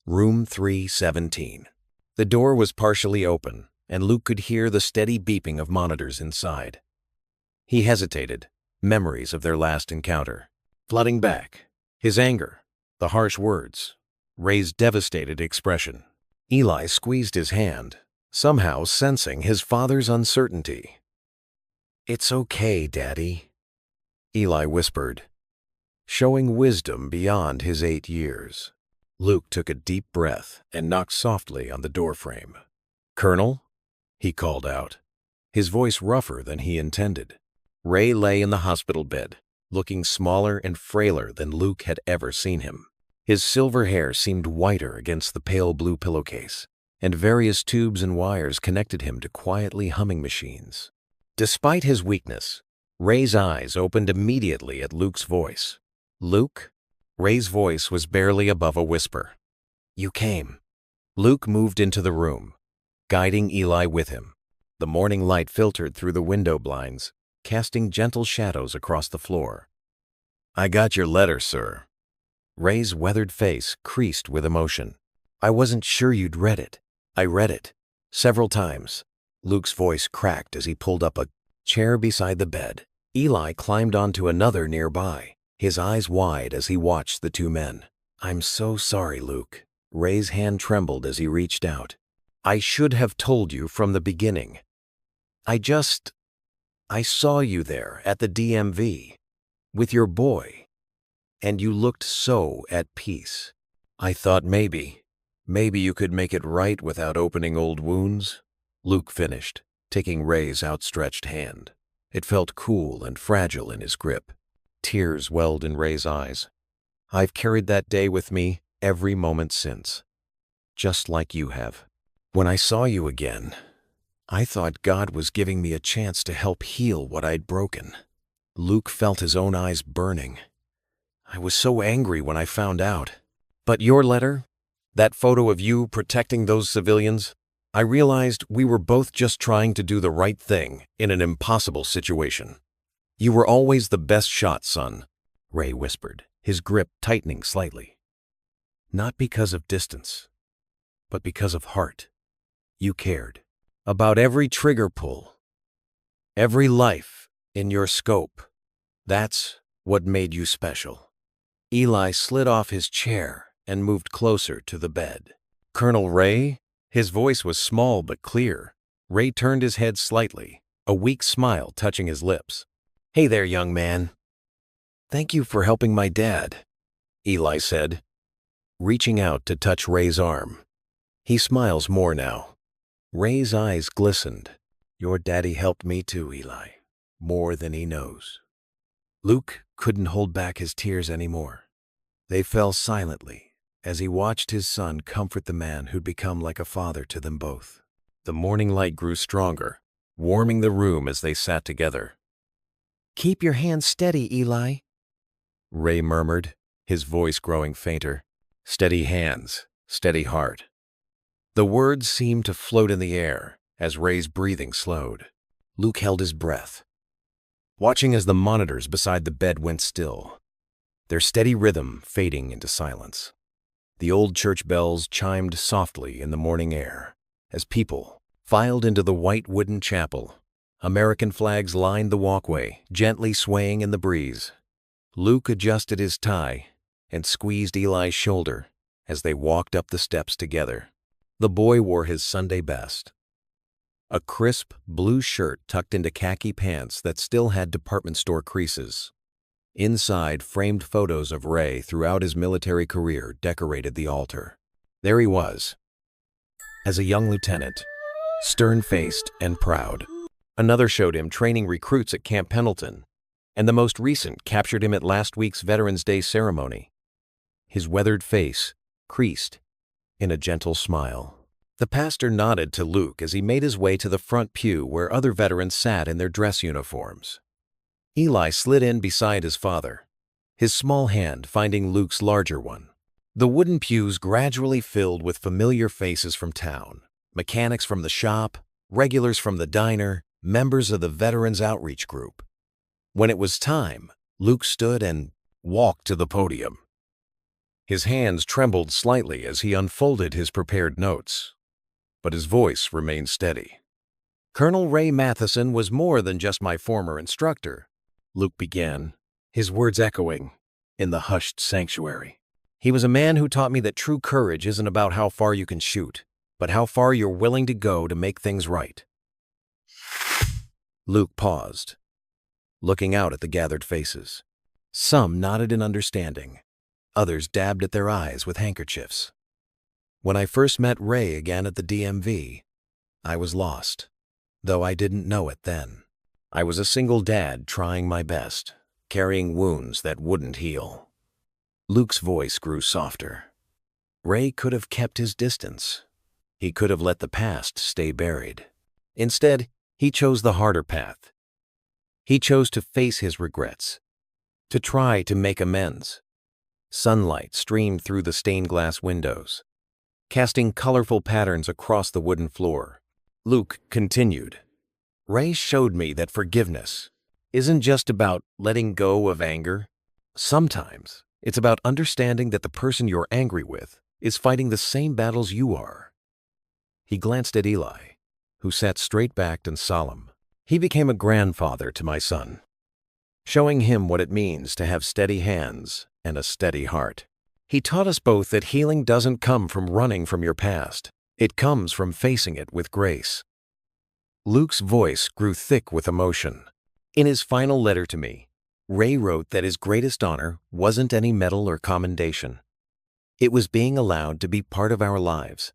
Room 317. The door was partially open, and Luke could hear the steady beeping of monitors inside. He hesitated, memories of their last encounter flooding back. His anger, the harsh words, Ray's devastated expression. Eli squeezed his hand, somehow sensing his father's uncertainty. "It's okay, Daddy," Eli whispered, showing wisdom beyond his 8 years. Luke took a deep breath and knocked softly on the doorframe. "Colonel?" he called out, his voice rougher than he intended. Ray lay in the hospital bed, looking smaller and frailer than Luke had ever seen him. His silver hair seemed whiter against the pale blue pillowcase, and various tubes and wires connected him to quietly humming machines. Despite his weakness, Ray's eyes opened immediately at Luke's voice. "Luke?" Ray's voice was barely above a whisper. "You came." Luke moved into the room, guiding Eli with him. The morning light filtered through the window blinds, casting gentle shadows across the floor. "I got your letter, sir." Ray's weathered face creased with emotion. "I wasn't sure you'd read it." "I read it. Several times." Luke's voice cracked as he pulled up a chair beside the bed. Eli climbed onto another nearby, his eyes wide as he watched the two men. "I'm so sorry, Luke." Ray's hand trembled as he reached out. "I should have told you from the beginning. I saw you there at the DMV with your boy, and you looked so at peace. I thought maybe you could make it right without opening old wounds." Luke finished, taking Ray's outstretched hand. It felt cool and fragile in his grip. Tears welled in Ray's eyes. "I've carried that day with me every moment since, just like you have. When I saw you again, I thought God was giving me a chance to help heal what I'd broken." Luke felt his own eyes burning. "I was so angry when I found out. But your letter, that photo of you protecting those civilians, I realized we were both just trying to do the right thing in an impossible situation. You were always the best shot, son," Ray whispered, his grip tightening slightly. "Not because of distance, but because of heart. You cared about every trigger pull, every life in your scope. That's what made you special." Eli slid off his chair and moved closer to the bed. "Colonel Ray?" His voice was small but clear. Ray turned his head slightly, a weak smile touching his lips. "Hey there, young man. Thank you for helping my dad," Eli said, reaching out to touch Ray's arm. "He smiles more now." Ray's eyes glistened. "Your daddy helped me too, Eli. More than he knows." Luke couldn't hold back his tears anymore. They fell silently, as he watched his son comfort the man who'd become like a father to them both. The morning light grew stronger, warming the room as they sat together. "Keep your hands steady, Eli," Ray murmured, his voice growing fainter. Steady hands, steady heart. The words seemed to float in the air as Ray's breathing slowed. Luke held his breath, watching as the monitors beside the bed went still, their steady rhythm fading into silence. The old church bells chimed softly in the morning air as people filed into the white wooden chapel. American flags lined the walkway, gently swaying in the breeze. Luke adjusted his tie and squeezed Eli's shoulder as they walked up the steps together. The boy wore his Sunday best, a crisp blue shirt tucked into khaki pants that still had department store creases. Inside, framed photos of Ray throughout his military career decorated the altar. There he was, as a young lieutenant, stern-faced and proud. Another showed him training recruits at Camp Pendleton, and the most recent captured him at last week's Veterans Day ceremony. His weathered face creased in a gentle smile. The pastor nodded to Luke as he made his way to the front pew where other veterans sat in their dress uniforms. Eli slid in beside his father, his small hand finding Luke's larger one. The wooden pews gradually filled with familiar faces from town, mechanics from the shop, regulars from the diner, members of the Veterans Outreach Group. When it was time, Luke stood and walked to the podium. His hands trembled slightly as he unfolded his prepared notes, but his voice remained steady. "Colonel Ray Matheson was more than just my former instructor," Luke began, his words echoing in the hushed sanctuary. "He was a man who taught me that true courage isn't about how far you can shoot, but how far you're willing to go to make things right." Luke paused, looking out at the gathered faces. Some nodded in understanding. Others dabbed at their eyes with handkerchiefs. When I first met Ray again at the DMV, I was lost, though I didn't know it then. I was a single dad trying my best, carrying wounds that wouldn't heal. Luke's voice grew softer. Ray could have kept his distance. He could have let the past stay buried. Instead, he chose the harder path. He chose to face his regrets, to try to make amends. Sunlight streamed through the stained glass windows, casting colorful patterns across the wooden floor. Luke continued, "Ray showed me that forgiveness isn't just about letting go of anger. Sometimes it's about understanding that the person you're angry with is fighting the same battles you are." He glanced at Eli, who sat straight-backed and solemn. "He became a grandfather to my son, showing him what it means to have steady hands and a steady heart. He taught us both that healing doesn't come from running from your past. It comes from facing it with grace." Luke's voice grew thick with emotion. In his final letter to me, Ray wrote that his greatest honor wasn't any medal or commendation. It was being allowed to be part of our lives,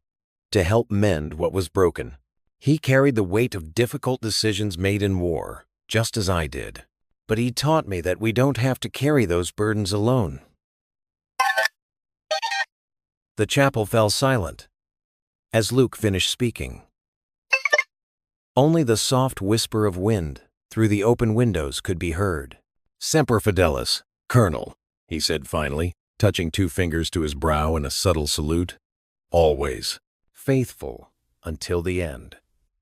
to help mend what was broken. He carried the weight of difficult decisions made in war, just as I did. But he taught me that we don't have to carry those burdens alone. The chapel fell silent as Luke finished speaking. Only the soft whisper of wind through the open windows could be heard. "Semper Fidelis, Colonel," he said finally, touching 2 fingers to his brow in a subtle salute. "Always faithful until the end."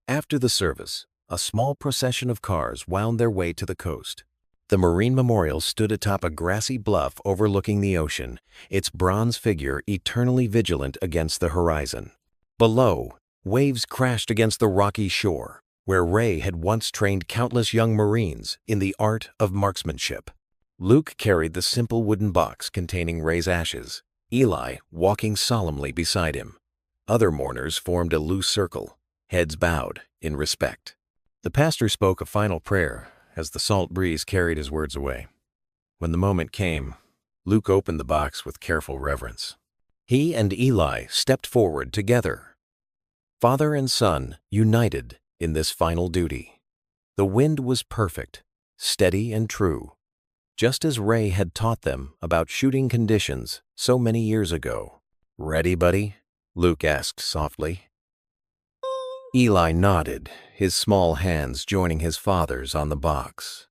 After the service, a small procession of cars wound their way to the coast. The Marine Memorial stood atop a grassy bluff overlooking the ocean, its bronze figure eternally vigilant against the horizon. Below, waves crashed against the rocky shore, where Ray had once trained countless young Marines in the art of marksmanship. Luke carried the simple wooden box containing Ray's ashes, Eli walking solemnly beside him. Other mourners formed a loose circle, heads bowed in respect. The pastor spoke a final prayer as the salt breeze carried his words away. When the moment came, Luke opened the box with careful reverence. He and Eli stepped forward together, father and son united in this final duty. The wind was perfect, steady and true, just as Ray had taught them about shooting conditions so many years ago. Ready, buddy? Luke asked softly. Eli nodded, his small hands joining his father's on the box.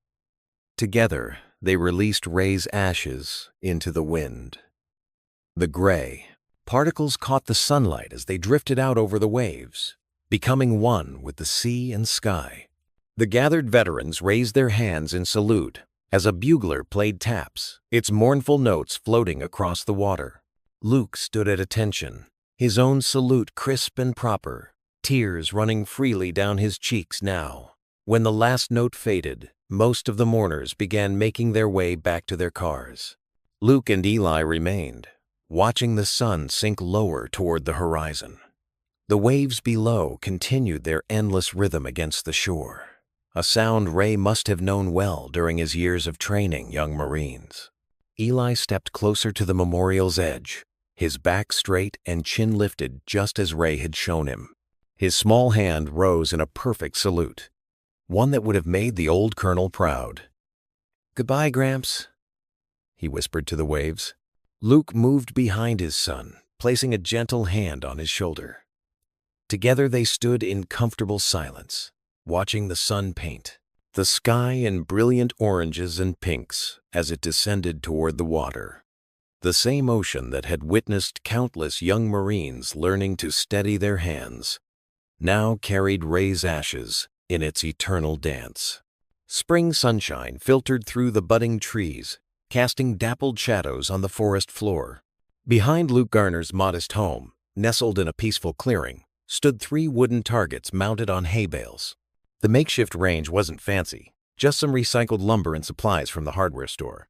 Together, they released Ray's ashes into the wind. The gray particles caught the sunlight as they drifted out over the waves, becoming one with the sea and sky. The gathered veterans raised their hands in salute as a bugler played taps, its mournful notes floating across the water. Luke stood at attention, his own salute crisp and proper, tears running freely down his cheeks now. When the last note faded, most of the mourners began making their way back to their cars. Luke and Eli remained, watching the sun sink lower toward the horizon. The waves below continued their endless rhythm against the shore, a sound Ray must have known well during his years of training young Marines. Eli stepped closer to the memorial's edge, his back straight and chin lifted just as Ray had shown him. His small hand rose in a perfect salute, one that would have made the old colonel proud. "Goodbye, Gramps," he whispered to the waves. Luke moved behind his son, placing a gentle hand on his shoulder. Together they stood in comfortable silence, watching the sun paint the sky in brilliant oranges and pinks as it descended toward the water. The same ocean that had witnessed countless young Marines learning to steady their hands now carried Ray's ashes in its eternal dance. Spring sunshine filtered through the budding trees, casting dappled shadows on the forest floor. Behind Luke Garner's modest home, nestled in a peaceful clearing, stood 3 wooden targets mounted on hay bales. The makeshift range wasn't fancy, just some recycled lumber and supplies from the hardware store.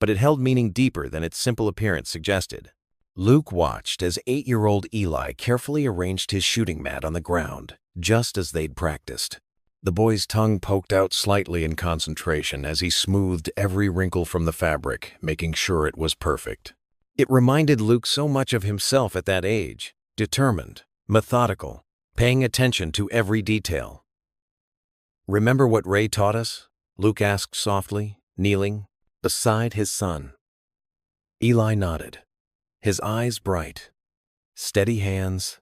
But it held meaning deeper than its simple appearance suggested. Luke watched as 8-year-old Eli carefully arranged his shooting mat on the ground, just as they'd practiced. The boy's tongue poked out slightly in concentration as he smoothed every wrinkle from the fabric, making sure it was perfect. It reminded Luke so much of himself at that age, determined, methodical, paying attention to every detail. "Remember what Ray taught us?" Luke asked softly, kneeling beside his son. Eli nodded, his eyes bright. "Steady hands,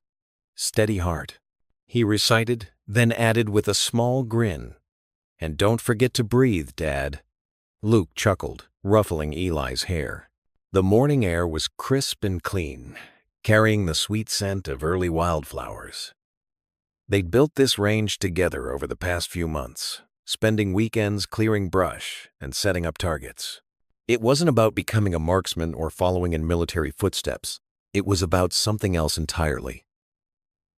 steady heart," he recited, then added with a small grin, "And don't forget to breathe, Dad." Luke chuckled, ruffling Eli's hair. The morning air was crisp and clean, carrying the sweet scent of early wildflowers. They'd built this range together over the past few months, spending weekends clearing brush and setting up targets. It wasn't about becoming a marksman or following in military footsteps. It was about something else entirely.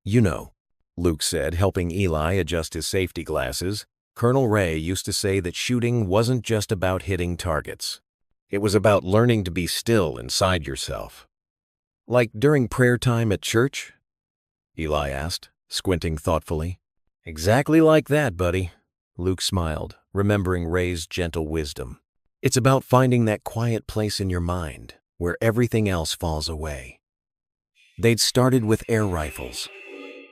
"You know," Luke said, helping Eli adjust his safety glasses, "Colonel Ray used to say that shooting wasn't just about hitting targets. It was about learning to be still inside yourself." "Like during prayer time at church?" Eli asked, squinting thoughtfully. "Exactly like that, buddy," Luke smiled, remembering Ray's gentle wisdom. "It's about finding that quiet place in your mind where everything else falls away." They'd started with air rifles,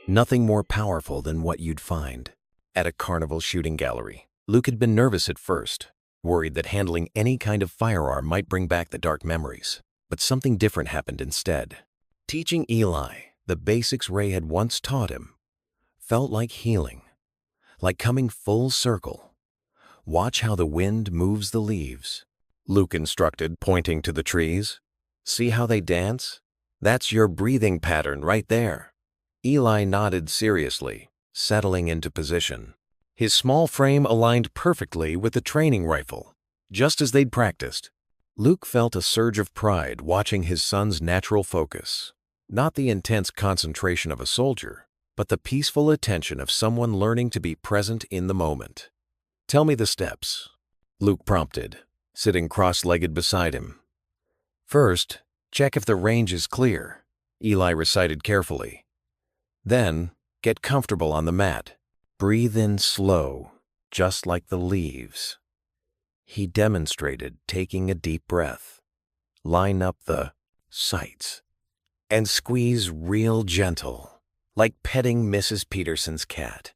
nothing more powerful than what you'd find at a carnival shooting gallery. Luke had been nervous at first, worried that handling any kind of firearm might bring back the dark memories. But something different happened instead. Teaching Eli the basics Ray had once taught him felt like healing, like coming full circle. "Watch how the wind moves the leaves," Luke instructed, pointing to the trees. "See how they dance? That's your breathing pattern right there." Eli nodded seriously, settling into position. His small frame aligned perfectly with the training rifle, just as they'd practiced. Luke felt a surge of pride watching his son's natural focus. Not the intense concentration of a soldier, but the peaceful attention of someone learning to be present in the moment. "Tell me the steps," Luke prompted, sitting cross-legged beside him. "First, check if the range is clear," Eli recited carefully. "Then, get comfortable on the mat. Breathe in slow, just like the leaves." He demonstrated taking a deep breath. "Line up the sights and squeeze real gentle, like petting Mrs. Peterson's cat."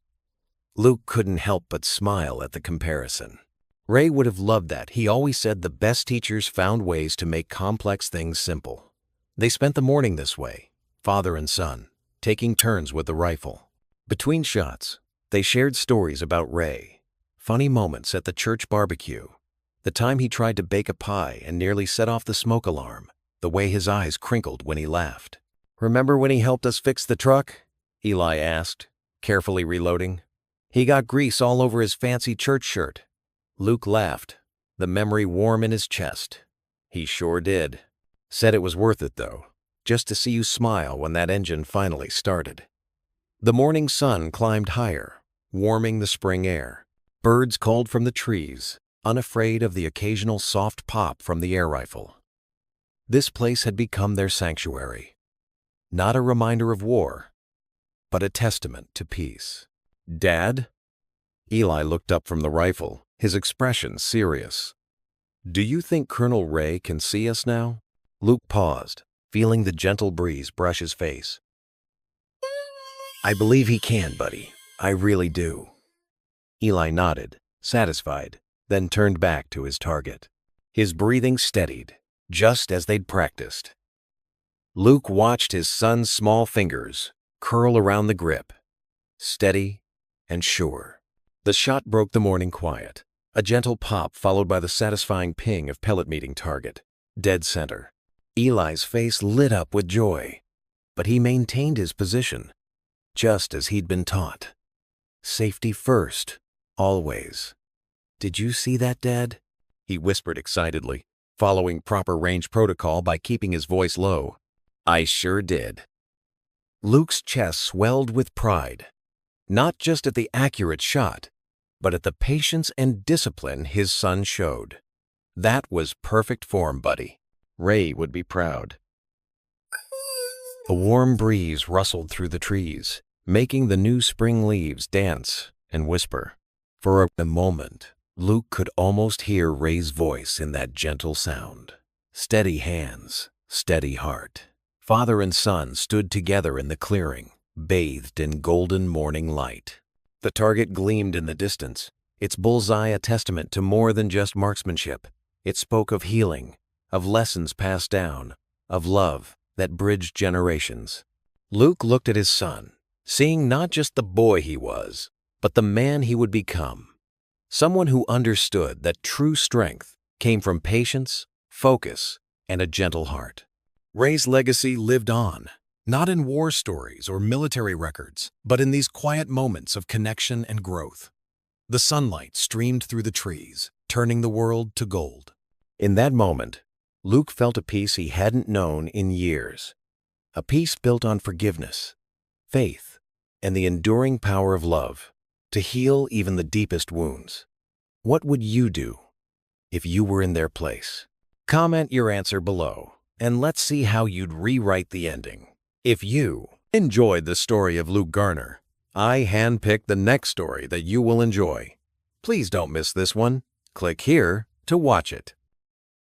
Luke couldn't help but smile at the comparison. Ray would have loved that. He always said the best teachers found ways to make complex things simple. They spent the morning this way, father and son, taking turns with the rifle. Between shots, they shared stories about Ray, funny moments at the church barbecue, the time he tried to bake a pie and nearly set off the smoke alarm, the way his eyes crinkled when he laughed. "Remember when he helped us fix the truck?" Eli asked, carefully reloading. "He got grease all over his fancy church shirt." Luke laughed, the memory warm in his chest. "He sure did. Said it was worth it, though, just to see you smile when that engine finally started." The morning sun climbed higher, warming the spring air. Birds called from the trees, unafraid of the occasional soft pop from the air rifle. This place had become their sanctuary. Not a reminder of war, but a testament to peace. "Dad?" Eli looked up from the rifle, his expression serious. "Do you think Colonel Ray can see us now?" Luke paused, feeling the gentle breeze brush his face. "I believe he can, buddy. I really do." Eli nodded, satisfied, then turned back to his target. His breathing steadied, just as they'd practiced. Luke watched his son's small fingers curl around the grip, steady and sure. The shot broke the morning quiet, a gentle pop followed by the satisfying ping of pellet meeting target, dead center. Eli's face lit up with joy, but he maintained his position, just as he'd been taught. Safety first, always. "Did you see that, Dad?" he whispered excitedly, following proper range protocol by keeping his voice low. "I sure did." Luke's chest swelled with pride, not just at the accurate shot, but at the patience and discipline his son showed. That was perfect form, buddy. Ray would be proud. A warm breeze rustled through the trees, making the new spring leaves dance and whisper. For a moment, Luke could almost hear Ray's voice in that gentle sound. Steady hands, steady heart. Father and son stood together in the clearing, bathed in golden morning light. The target gleamed in the distance, its bullseye a testament to more than just marksmanship. It spoke of healing, of lessons passed down, of love that bridged generations. Luke looked at his son, seeing not just the boy he was, but the man he would become. Someone who understood that true strength came from patience, focus, and a gentle heart. Ray's legacy lived on, not in war stories or military records, but in these quiet moments of connection and growth. The sunlight streamed through the trees, turning the world to gold. In that moment, Luke felt a peace he hadn't known in years. A peace built on forgiveness, faith, and the enduring power of love to heal even the deepest wounds. What would you do if you were in their place? Comment your answer below, and let's see how you'd rewrite the ending. If you enjoyed the story of Luke Garner, I handpicked the next story that you will enjoy. Please don't miss this one. Click here to watch it.